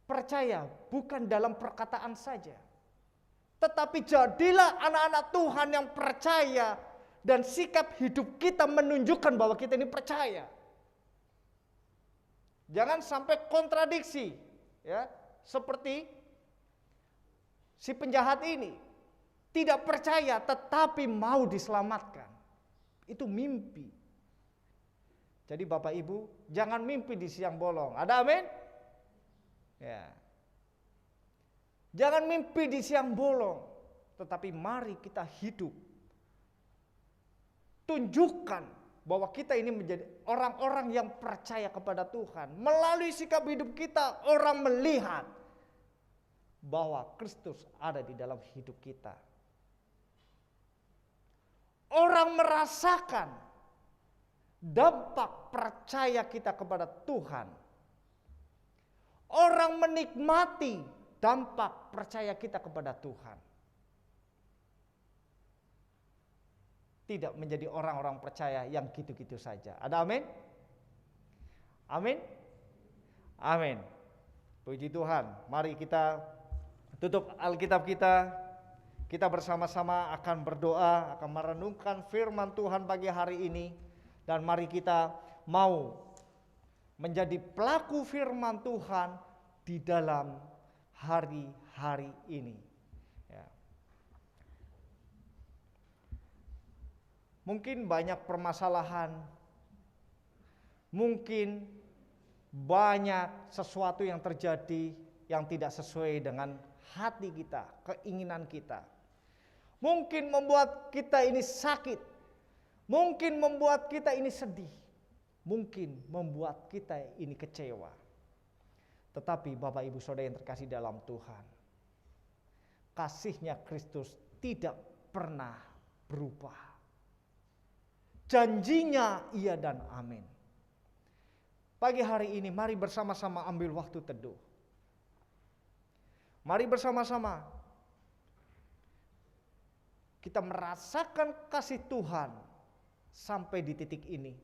B: Percaya bukan dalam perkataan saja, tetapi jadilah anak-anak Tuhan yang percaya dan sikap hidup kita menunjukkan bahwa kita ini percaya. Jangan sampai kontradiksi, ya, seperti si penjahat ini tidak percaya tetapi mau diselamatkan. Itu mimpi. Jadi Bapak Ibu, jangan mimpi di siang bolong. Ada amin? Ya. Jangan mimpi di siang bolong, tetapi mari kita hidup. Tunjukkan bahwa kita ini menjadi orang-orang yang percaya kepada Tuhan. Melalui sikap hidup kita, orang melihat bahwa Kristus ada di dalam hidup kita. Orang merasakan dampak percaya kita kepada Tuhan. Orang menikmati dampak percaya kita kepada Tuhan. Tidak menjadi orang-orang percaya yang gitu-gitu saja. Ada amin? Amin? Amin. Puji Tuhan. Mari kita tutup Alkitab kita Kita bersama-sama akan berdoa, akan merenungkan firman Tuhan pagi hari ini. Dan mari kita mau menjadi pelaku firman Tuhan di dalam hari-hari ini. Ya. Mungkin banyak permasalahan, mungkin banyak sesuatu yang terjadi yang tidak sesuai dengan hati kita, keinginan kita. Mungkin membuat kita ini sakit, mungkin membuat kita ini sedih, mungkin membuat kita ini kecewa. Tetapi Bapak Ibu Saudara yang terkasih dalam Tuhan, kasih-Nya Kristus tidak pernah berubah. Janjinya iya dan amin. Pagi hari ini mari bersama-sama ambil waktu teduh. Mari bersama-sama kita merasakan kasih Tuhan sampai di titik ini.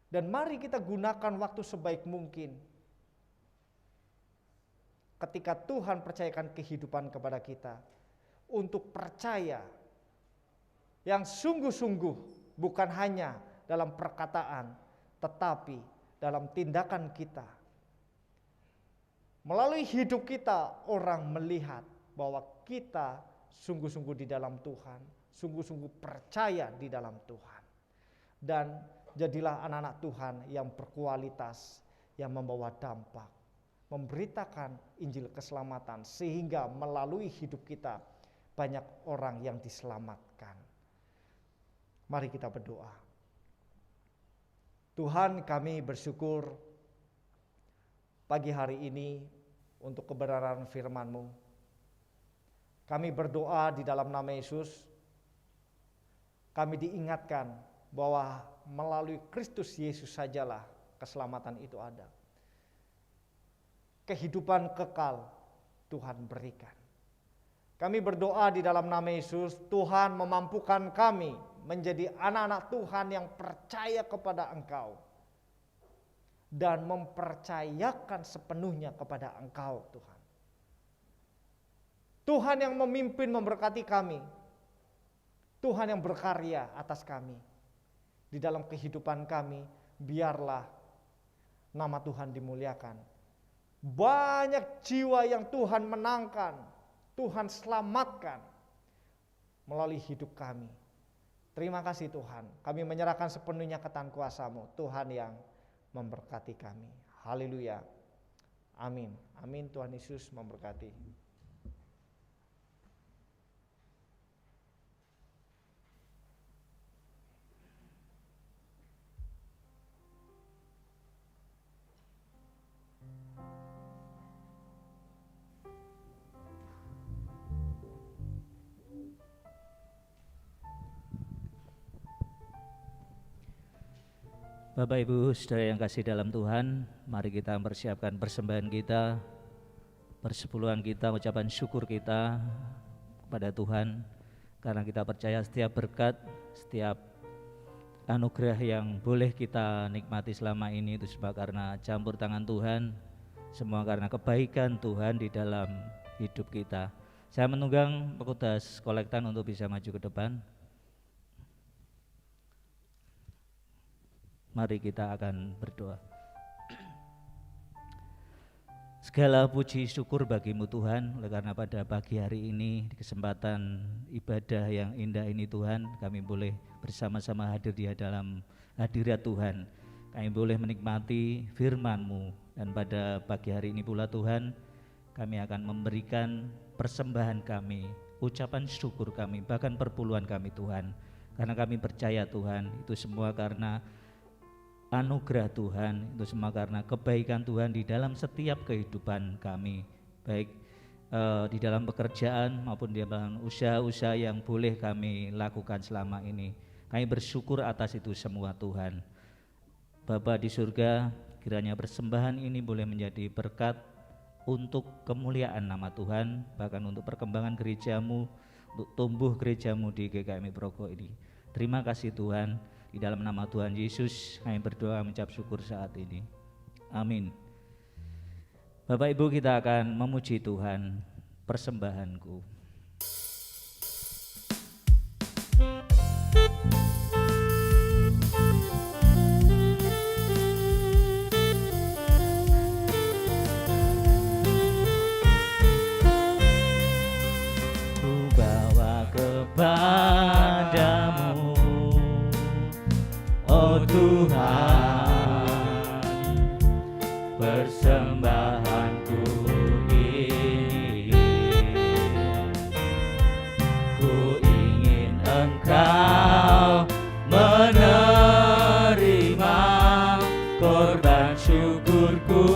B: Dan mari kita gunakan waktu sebaik mungkin. Ketika Tuhan percayakan kehidupan kepada kita, untuk percaya yang sungguh-sungguh, bukan hanya dalam perkataan, tetapi dalam tindakan kita. Melalui hidup kita, orang melihat bahwa kita sungguh-sungguh di dalam Tuhan, sungguh-sungguh percaya di dalam Tuhan. Dan jadilah anak-anak Tuhan yang berkualitas, yang membawa dampak, memberitakan Injil keselamatan, sehingga melalui hidup kita banyak orang yang diselamatkan. Mari kita berdoa. Tuhan, kami bersyukur pagi hari ini untuk kebenaran firman-Mu. Kami berdoa di dalam nama Yesus. Kami diingatkan bahwa melalui Kristus Yesus sajalah keselamatan itu ada. Kehidupan kekal Tuhan berikan. Kami berdoa di dalam nama Yesus, Tuhan memampukan kami menjadi anak-anak Tuhan yang percaya kepada Engkau. Dan mempercayakan sepenuhnya kepada Engkau, Tuhan. Tuhan yang memimpin memberkati kami. Tuhan yang berkarya atas kami. Di dalam kehidupan kami, biarlah nama Tuhan dimuliakan. Banyak jiwa yang Tuhan menangkan, Tuhan selamatkan melalui hidup kami. Terima kasih Tuhan, kami menyerahkan sepenuhnya ke tangan kuasa-Mu, Tuhan yang memberkati kami. Haleluya. Amin. Amin. Tuhan Yesus memberkati.
A: Bapak Ibu Saudara yang kasih dalam Tuhan, mari kita mempersiapkan persembahan kita, persepuluhan kita, ucapan syukur kita kepada Tuhan, karena kita percaya setiap berkat, setiap anugerah yang boleh kita nikmati selama ini itu sebab karena campur tangan Tuhan, semua karena kebaikan Tuhan di dalam hidup kita. Saya menunggang petugas kolektan untuk bisa maju ke depan. Mari kita akan berdoa. Segala puji syukur bagi-Mu Tuhan, oleh karena pada pagi hari ini, di kesempatan ibadah yang indah ini Tuhan, kami boleh bersama-sama hadir di dalam hadirat Tuhan. Kami boleh menikmati firman-Mu, dan pada pagi hari ini pula Tuhan, kami akan memberikan persembahan kami, ucapan syukur kami, bahkan perpuluhan kami Tuhan. Karena kami percaya Tuhan, itu semua karena anugerah Tuhan, itu semua karena kebaikan Tuhan di dalam setiap kehidupan kami, baik di dalam pekerjaan maupun di dalam usaha-usaha yang boleh kami lakukan selama ini. Kami bersyukur atas itu semua Tuhan. Bapa di surga, kiranya persembahan ini boleh menjadi berkat untuk kemuliaan nama Tuhan, bahkan untuk perkembangan gereja-Mu, untuk tumbuh gereja-Mu di GKMI Progo ini. Terima kasih Tuhan. Di dalam nama Tuhan Yesus kami berdoa mengucap syukur saat ini. Amin. Bapak Ibu, kita akan memuji Tuhan. Persembahanku. ku bawa kepadamu, oh Tuhan, persembahanku ini. Ku ingin Engkau menerima korban syukurku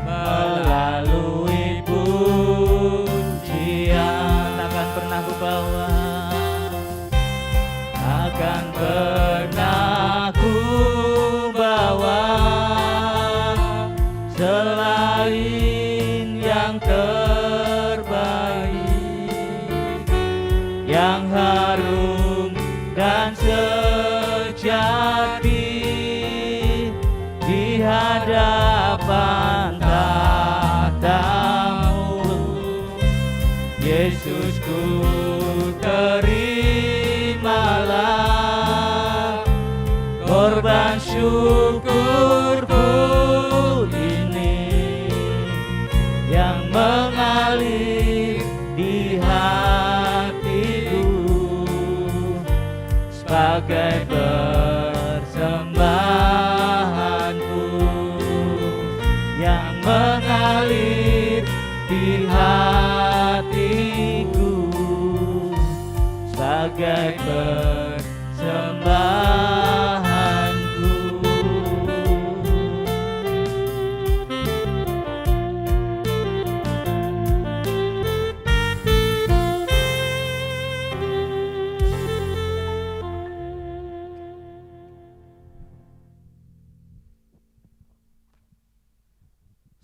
A: melalui pujian. Takkan pernah ku bawa, takkan pernah ku bawa selain yang terbaik, yang harum dan sejati di hadapan tahta-Mu. Yesusku, terimalah korban syukurku ini yang mengalir di hatiku sebagai persembahanku, yang mengalir di hatiku sebagai persembahanku.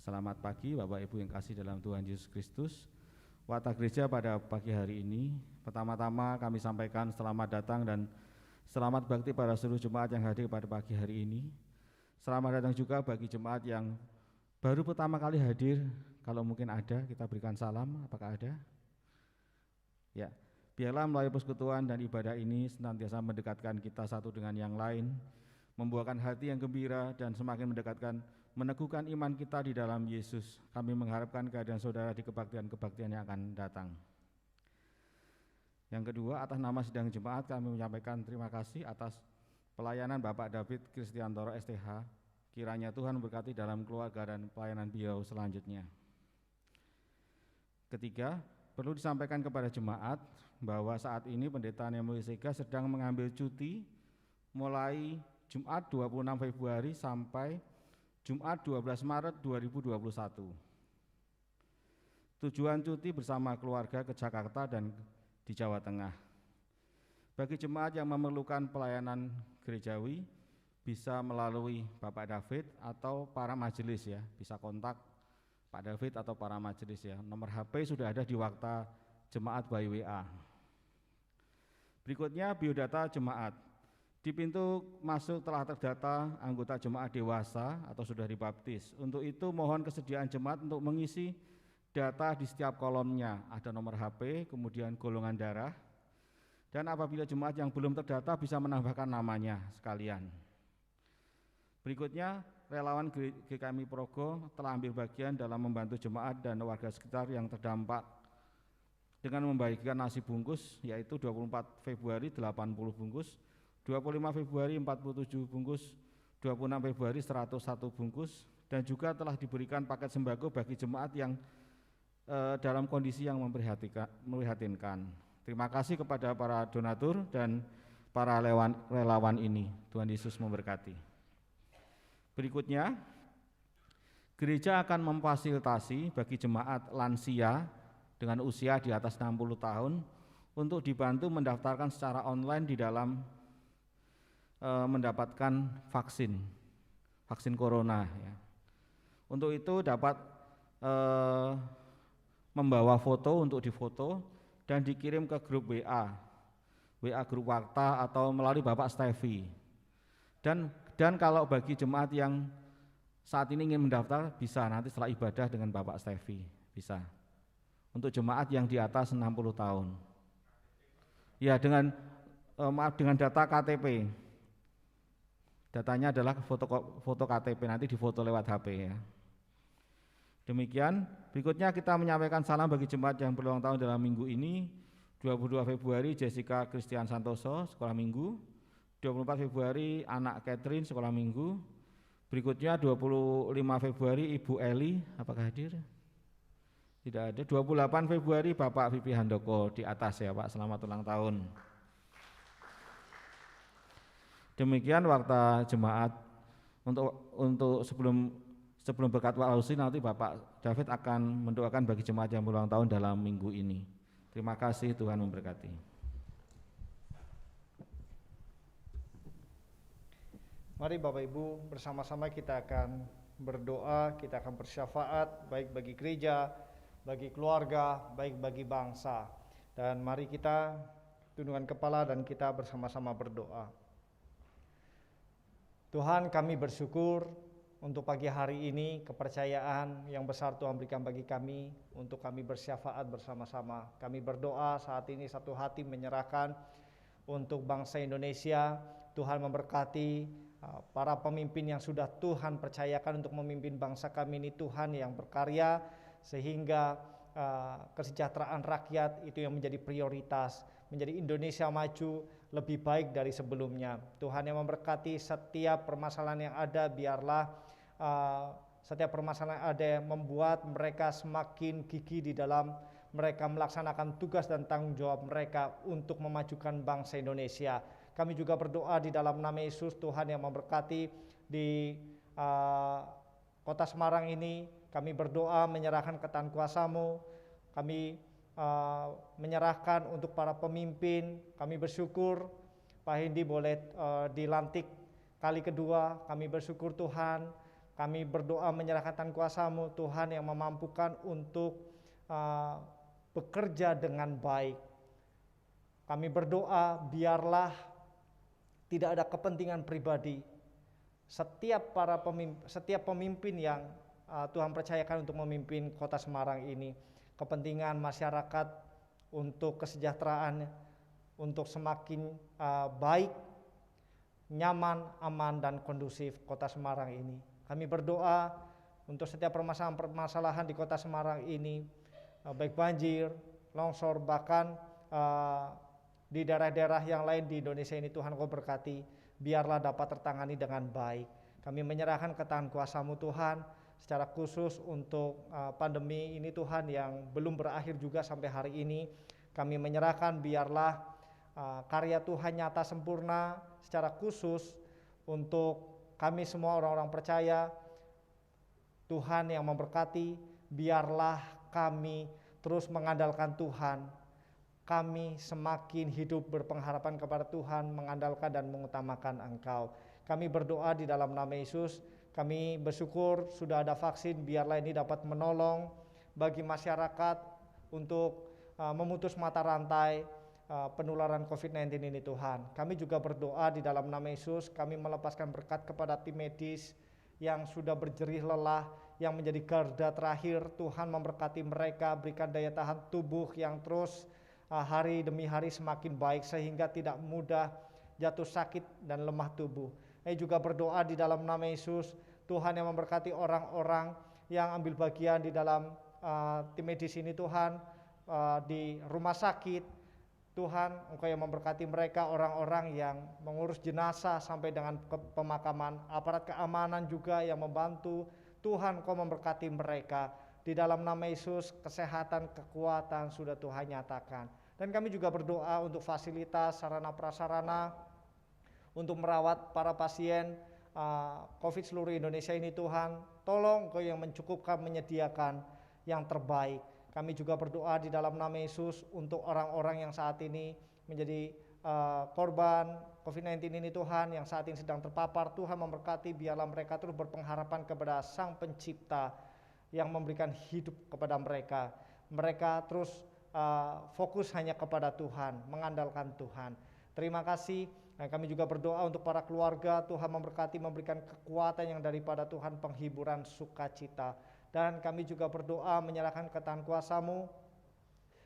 D: Selamat pagi Bapak Ibu yang kasih dalam Tuhan Yesus Kristus. Watak gereja pada pagi hari ini, pertama-tama kami sampaikan selamat datang dan selamat bakti pada seluruh jemaat yang hadir pada pagi hari ini. Selamat datang juga bagi jemaat yang baru pertama kali hadir. Kalau mungkin ada, kita berikan salam. Apakah ada? Ya, biarlah melalui persekutuan dan ibadah ini senantiasa mendekatkan kita satu dengan yang lain, membuahkan hati yang gembira dan semakin mendekatkan, meneguhkan iman kita di dalam Yesus. Kami mengharapkan kehadiran saudara di kebaktian-kebaktian yang akan datang. Yang kedua, atas nama sidang jemaat kami menyampaikan terima kasih atas pelayanan Bapak David Kristiantoro STH. Kiranya Tuhan memberkati dalam keluarga dan pelayanan beliau selanjutnya. Ketiga, perlu disampaikan kepada jemaat bahwa saat ini Pendeta Nemo Sega sedang mengambil cuti mulai Jumat 26 Februari sampai Jumat 12 Maret 2021. Tujuan cuti bersama keluarga ke Jakarta dan di Jawa Tengah. Bagi jemaat yang memerlukan pelayanan gerejawi, bisa melalui Bapak David atau para majelis ya, bisa kontak Pak David atau para majelis ya. Nomor HP sudah ada di Wakta Jemaat by WA. Berikutnya biodata jemaat. Di pintu masuk telah terdata anggota jemaat dewasa atau sudah dibaptis. Untuk itu mohon kesediaan jemaat untuk mengisi data di setiap kolomnya. Ada nomor HP, kemudian golongan darah. Dan apabila jemaat yang belum terdata bisa menambahkan namanya sekalian. Berikutnya, relawan GKMI Progo telah ambil bagian dalam membantu jemaat dan warga sekitar yang terdampak dengan membagikan nasi bungkus, yaitu 24 Februari 80 bungkus, 25 Februari 47 bungkus, 26 Februari 101 bungkus, dan juga telah diberikan paket sembako bagi jemaat yang dalam kondisi yang memprihatinkan. Terima kasih kepada para donatur dan para relawan ini. Tuhan Yesus memberkati. Berikutnya, gereja akan memfasilitasi bagi jemaat lansia dengan usia di atas 60 tahun untuk dibantu mendaftarkan secara online di dalam mendapatkan vaksin corona ya. Untuk itu dapat membawa foto untuk difoto dan dikirim ke grup WA grup Wakta atau melalui Bapak Stevi. Dan kalau bagi jemaat yang saat ini ingin mendaftar bisa nanti setelah ibadah dengan Bapak Stevi, bisa. Untuk jemaat yang di atas 60 tahun. Ya, dengan data KTP. Datanya adalah foto KTP, nanti difoto lewat HP ya. Demikian, berikutnya kita menyampaikan salam bagi jemaat yang berulang tahun dalam minggu ini. 22 Februari Jessica Christian Santoso, sekolah minggu. 24 Februari anak Catherine, sekolah minggu. Berikutnya 25 Februari Ibu Eli, apakah hadir? Tidak ada. 28 Februari Bapak Vivi Handoko, di atas ya Pak, selamat ulang tahun. Demikian warta jemaat. Untuk sebelum berkat wa'ausi nanti Bapak David akan mendoakan bagi jemaat yang berulang tahun dalam minggu ini. Terima kasih, Tuhan memberkati.
B: Mari Bapak Ibu bersama-sama kita akan berdoa, kita akan bersyafaat baik bagi gereja, bagi keluarga, baik bagi bangsa. Dan mari kita tundukkan kepala dan kita bersama-sama berdoa. Tuhan, kami bersyukur untuk pagi hari ini kepercayaan yang besar Tuhan berikan bagi kami untuk kami bersyafaat bersama-sama. Kami berdoa saat ini satu hati menyerahkan untuk bangsa Indonesia. Tuhan memberkati para pemimpin yang sudah Tuhan percayakan untuk memimpin bangsa kami ini, Tuhan yang berkarya sehingga kesejahteraan rakyat itu yang menjadi prioritas, menjadi Indonesia maju lebih baik dari sebelumnya. Tuhan yang memberkati setiap permasalahan yang ada, biarlah setiap permasalahan yang ada membuat mereka semakin gigih di dalam mereka melaksanakan tugas dan tanggung jawab mereka untuk memajukan bangsa Indonesia. Kami juga berdoa di dalam nama Yesus, Tuhan yang memberkati di kota Semarang ini. Kami berdoa menyerahkan ke tangan kuasa-Mu. Kami menyerahkan untuk para pemimpin. Kami bersyukur Pak Hendi boleh dilantik kali kedua. Kami bersyukur Tuhan. Kami berdoa menyerahkan tangan kuasa-Mu, Tuhan yang memampukan untuk bekerja dengan baik. Kami berdoa biarlah tidak ada kepentingan pribadi. Setiap pemimpin yang Tuhan percayakan untuk memimpin kota Semarang ini, kepentingan masyarakat untuk kesejahteraan, untuk semakin baik, nyaman, aman, dan kondusif kota Semarang ini. Kami berdoa untuk setiap permasalahan di kota Semarang ini, baik banjir, longsor, bahkan di daerah-daerah yang lain di Indonesia ini, Tuhan Kau berkati, biarlah dapat tertangani dengan baik. Kami menyerahkan ke tangan kuasa-Mu Tuhan, secara khusus untuk pandemi ini Tuhan yang belum berakhir juga sampai hari ini. Kami menyerahkan biarlah karya Tuhan nyata sempurna, secara khusus untuk kami semua orang-orang percaya. Tuhan yang memberkati, biarlah kami terus mengandalkan Tuhan. Kami semakin hidup berpengharapan kepada Tuhan, mengandalkan dan mengutamakan Engkau. Kami berdoa di dalam nama Yesus. Kami bersyukur sudah ada vaksin, biarlah ini dapat menolong bagi masyarakat untuk memutus mata rantai penularan COVID-19 ini Tuhan. Kami juga berdoa di dalam nama Yesus. Kami melepaskan berkat kepada tim medis yang sudah berjerih lelah, yang menjadi garda terakhir. Tuhan memberkati mereka, berikan daya tahan tubuh yang terus hari demi hari semakin baik sehingga tidak mudah jatuh sakit dan lemah tubuh. Saya juga berdoa di dalam nama Yesus, Tuhan yang memberkati orang-orang yang ambil bagian di dalam tim medis ini Tuhan, di rumah sakit. Tuhan, Engkau yang memberkati mereka, orang-orang yang mengurus jenazah sampai dengan pemakaman, aparat keamanan juga yang membantu. Tuhan, Engkau memberkati mereka. Di dalam nama Yesus, kesehatan, kekuatan sudah Tuhan nyatakan. Dan kami juga berdoa untuk fasilitas, sarana prasarana, untuk merawat para pasien COVID seluruh Indonesia ini Tuhan. Tolong Engkau yang mencukupkan, menyediakan yang terbaik. Kami juga berdoa di dalam nama Yesus untuk orang-orang yang saat ini menjadi korban COVID-19 ini Tuhan, yang saat ini sedang terpapar. Tuhan memberkati, biarlah mereka terus berpengharapan kepada Sang Pencipta yang memberikan hidup kepada mereka. Mereka terus fokus hanya kepada Tuhan, mengandalkan Tuhan. Terima kasih. Dan kami juga berdoa untuk para keluarga, Tuhan memberkati, memberikan kekuatan yang daripada Tuhan, penghiburan, sukacita. Dan kami juga berdoa menyerahkan ke tangan kuasa-Mu.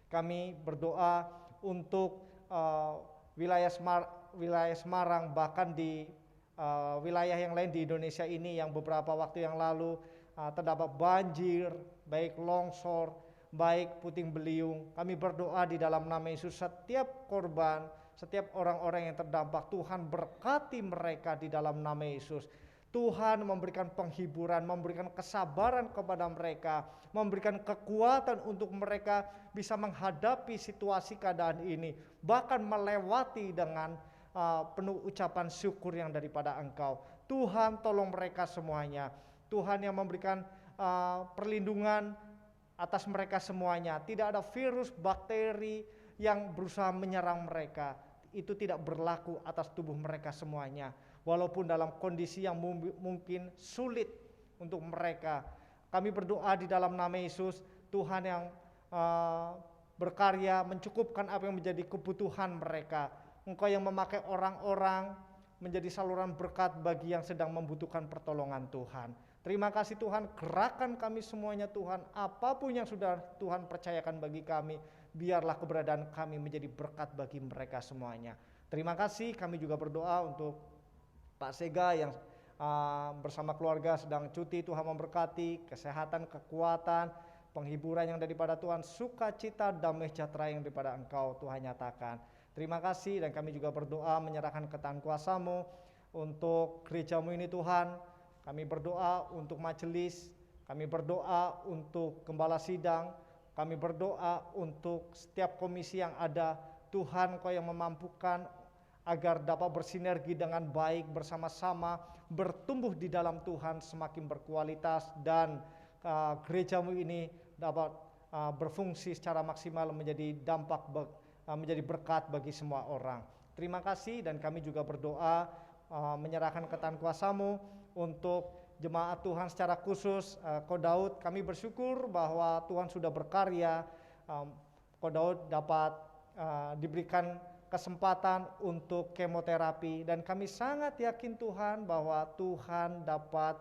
B: Kami berdoa untuk wilayah Semarang, bahkan di wilayah yang lain di Indonesia ini yang beberapa waktu yang lalu terdapat banjir, baik longsor, baik puting beliung. Kami berdoa di dalam nama Yesus, setiap korban, setiap orang-orang yang terdampak, Tuhan berkati mereka di dalam nama Yesus. Tuhan memberikan penghiburan, memberikan kesabaran kepada mereka, memberikan kekuatan untuk mereka bisa menghadapi situasi keadaan ini, bahkan melewati dengan penuh ucapan syukur yang daripada Engkau. Tuhan, tolong mereka semuanya. Tuhan yang memberikan perlindungan atas mereka semuanya. Tidak ada virus, bakteri yang berusaha menyerang mereka. Itu tidak berlaku atas tubuh mereka semuanya. Walaupun dalam kondisi yang mungkin sulit untuk mereka, kami berdoa di dalam nama Yesus, Tuhan yang berkarya mencukupkan apa yang menjadi kebutuhan mereka. Engkau yang memakai orang-orang menjadi saluran berkat bagi yang sedang membutuhkan pertolongan Tuhan. Terima kasih Tuhan, gerakan kami semuanya Tuhan, apapun yang sudah Tuhan percayakan bagi kami, biarlah keberadaan kami menjadi berkat bagi mereka semuanya. Terima kasih, kami juga berdoa untuk Pak Sega yang bersama keluarga sedang cuti. Tuhan memberkati kesehatan, kekuatan, penghiburan yang daripada Tuhan, sukacita, damai sejahtera yang daripada Engkau Tuhan nyatakan. Terima kasih, dan kami juga berdoa menyerahkan ke tangan kuasa-Mu untuk gereja-Mu ini Tuhan. Kami berdoa untuk majelis, kami berdoa untuk gembala sidang, kami berdoa untuk setiap komisi yang ada. Tuhan, Kau yang memampukan agar dapat bersinergi dengan baik bersama-sama, bertumbuh di dalam Tuhan semakin berkualitas, dan gereja-Mu ini dapat berfungsi secara maksimal menjadi menjadi berkat bagi semua orang. Terima kasih, dan kami juga berdoa menyerahkan ke tangan kuasa-Mu untuk jemaat Tuhan secara khusus. Ko Daud, kami bersyukur bahwa Tuhan sudah berkarya. Ko Daud dapat diberikan kesempatan untuk kemoterapi, dan kami sangat yakin Tuhan bahwa Tuhan dapat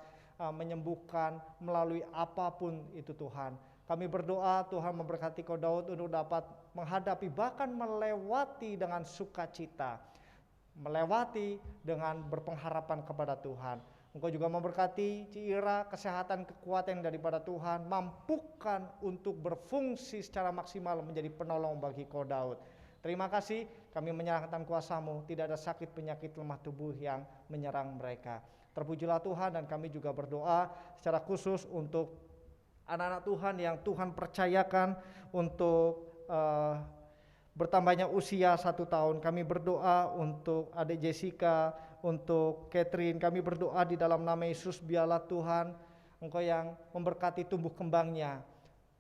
B: menyembuhkan melalui apapun itu Tuhan. Kami berdoa Tuhan memberkati Ko Daud untuk dapat menghadapi, bahkan melewati dengan sukacita, melewati dengan berpengharapan kepada Tuhan. Engkau juga memberkati Ci Ira, kesehatan, kekuatan daripada Tuhan, mampukan untuk berfungsi secara maksimal menjadi penolong bagi Ko Daud. Terima kasih, kami menyerahkan kuasa-Mu, tidak ada sakit, penyakit, lemah tubuh yang menyerang mereka. Terpujilah Tuhan, dan kami juga berdoa secara khusus untuk anak-anak Tuhan yang Tuhan percayakan untuk bertambahnya usia 1 tahun. Kami berdoa untuk adik Jessica, untuk Catherine. Kami berdoa di dalam nama Yesus, biarlah Tuhan Engkau yang memberkati tumbuh kembangnya.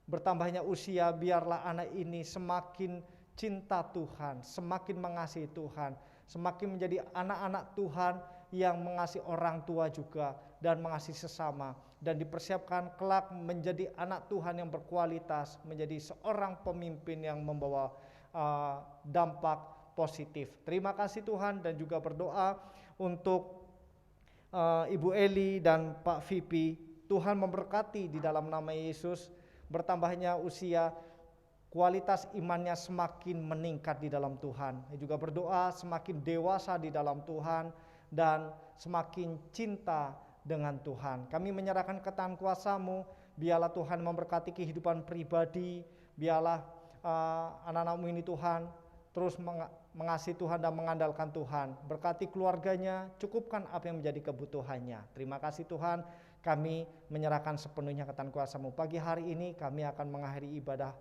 B: Bertambahnya usia, biarlah anak ini semakin cinta Tuhan, semakin mengasihi Tuhan, semakin menjadi anak-anak Tuhan yang mengasihi orang tua juga, dan mengasihi sesama, dan dipersiapkan kelak menjadi anak Tuhan yang berkualitas, menjadi seorang pemimpin yang membawa dampak positif. Terima kasih Tuhan, dan juga berdoa untuk Ibu Eli dan Pak Vipi. Tuhan memberkati di dalam nama Yesus, bertambahnya usia, kualitas imannya semakin meningkat di dalam Tuhan. Juga berdoa semakin dewasa di dalam Tuhan, dan semakin cinta dengan Tuhan. Kami menyerahkan ke tangan kuasa-Mu, biarlah Tuhan memberkati kehidupan pribadi, biarlah anak-anak-Mu ini Tuhan terus mengasihi Tuhan dan mengandalkan Tuhan. Berkati keluarganya, cukupkan apa yang menjadi kebutuhannya. Terima kasih Tuhan, kami menyerahkan sepenuhnya ke tangan kuasa-Mu. Pagi hari ini kami akan mengakhiri ibadah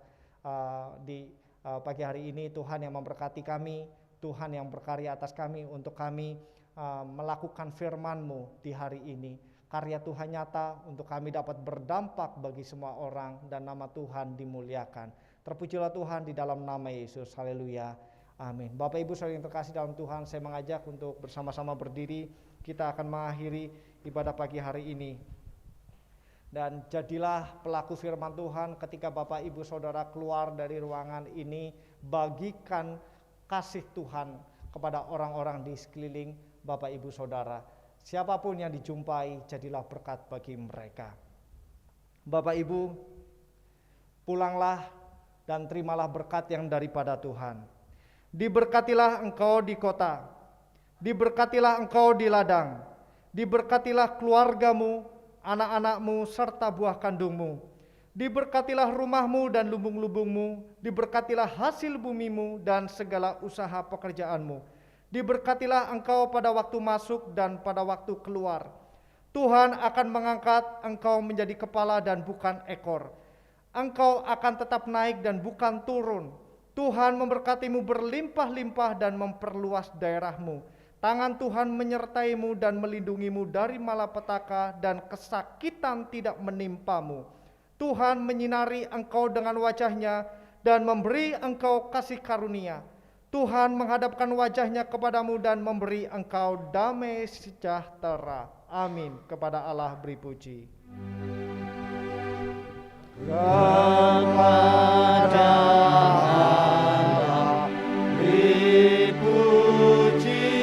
B: di pagi hari ini. Tuhan yang memberkati kami, Tuhan yang berkarya atas kami untuk kami melakukan firman-Mu di hari ini. Karya Tuhan nyata untuk kami dapat berdampak bagi semua orang, dan nama Tuhan dimuliakan. Terpujilah Tuhan di dalam nama Yesus. Haleluya. Amin. Bapak Ibu saudara yang terkasih dalam Tuhan, saya mengajak untuk bersama-sama berdiri. Kita akan mengakhiri ibadah pagi hari ini. Dan jadilah pelaku firman Tuhan ketika Bapak Ibu Saudara keluar dari ruangan ini, bagikan kasih Tuhan kepada orang-orang di sekeliling Bapak Ibu Saudara. Siapapun yang dijumpai, jadilah berkat bagi mereka. Bapak Ibu, pulanglah dan terimalah berkat yang daripada Tuhan. Diberkatilah engkau di kota, diberkatilah engkau di ladang, diberkatilah keluargamu, anak-anakmu, serta buah kandungmu. Diberkatilah rumahmu dan lumbung-lumbungmu, diberkatilah hasil bumimu dan segala usaha pekerjaanmu. Diberkatilah engkau pada waktu masuk dan pada waktu keluar. Tuhan akan mengangkat engkau menjadi kepala dan bukan ekor. Engkau akan tetap naik dan bukan turun. Tuhan memberkatimu berlimpah-limpah dan memperluas daerahmu. Tangan Tuhan menyertaimu dan melindungimu dari malapetaka, dan kesakitan tidak menimpamu. Tuhan menyinari engkau dengan wajah-Nya dan memberi engkau kasih karunia. Tuhan menghadapkan wajah-Nya kepadamu dan memberi engkau damai sejahtera. Amin. Kepada Allah beri puji. Kepada Allah beri puji,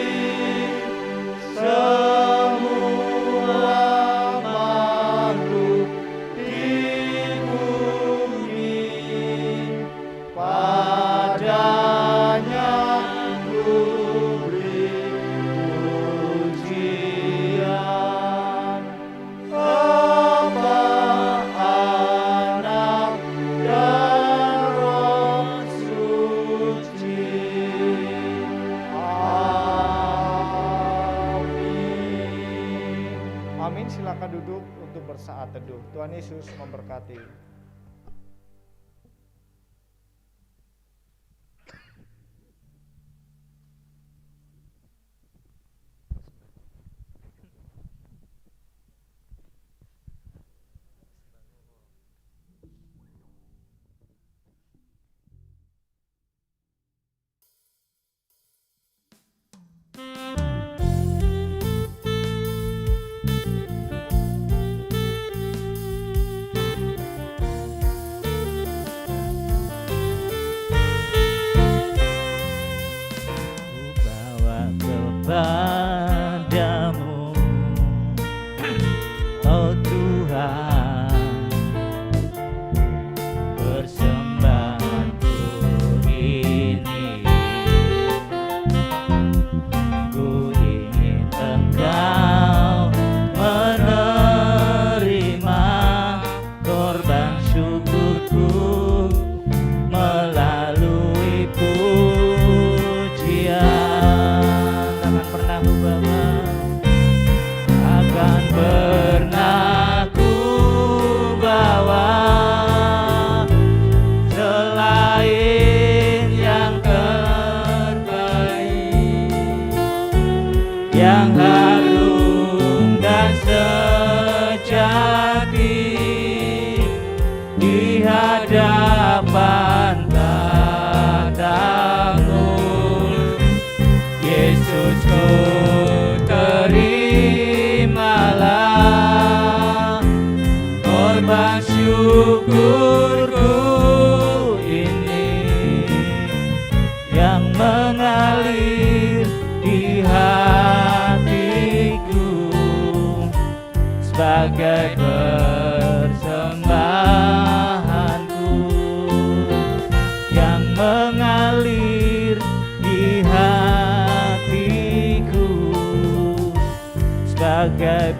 B: semua makhluk di bumi, padanya ku beri pujian. Bapa, Anak, dan Roh Suci. Amin. Amin. Silakan duduk untuk bersaat teduh. Tuhan Yesus memberkati.
A: Kepadamu, oh Tuhan, persembahanku ini. Ku ingin Engkau menerima korban syukurku melalui pujian. Akan pernah ku bawa selain yang terbaik, yang harum dan sejati di hadapan tatamu. Yesus, ku terimalah korban syukurku ini, yang mengalir di hatiku sebagai persembahanku, yang mengalir di hatiku sebagai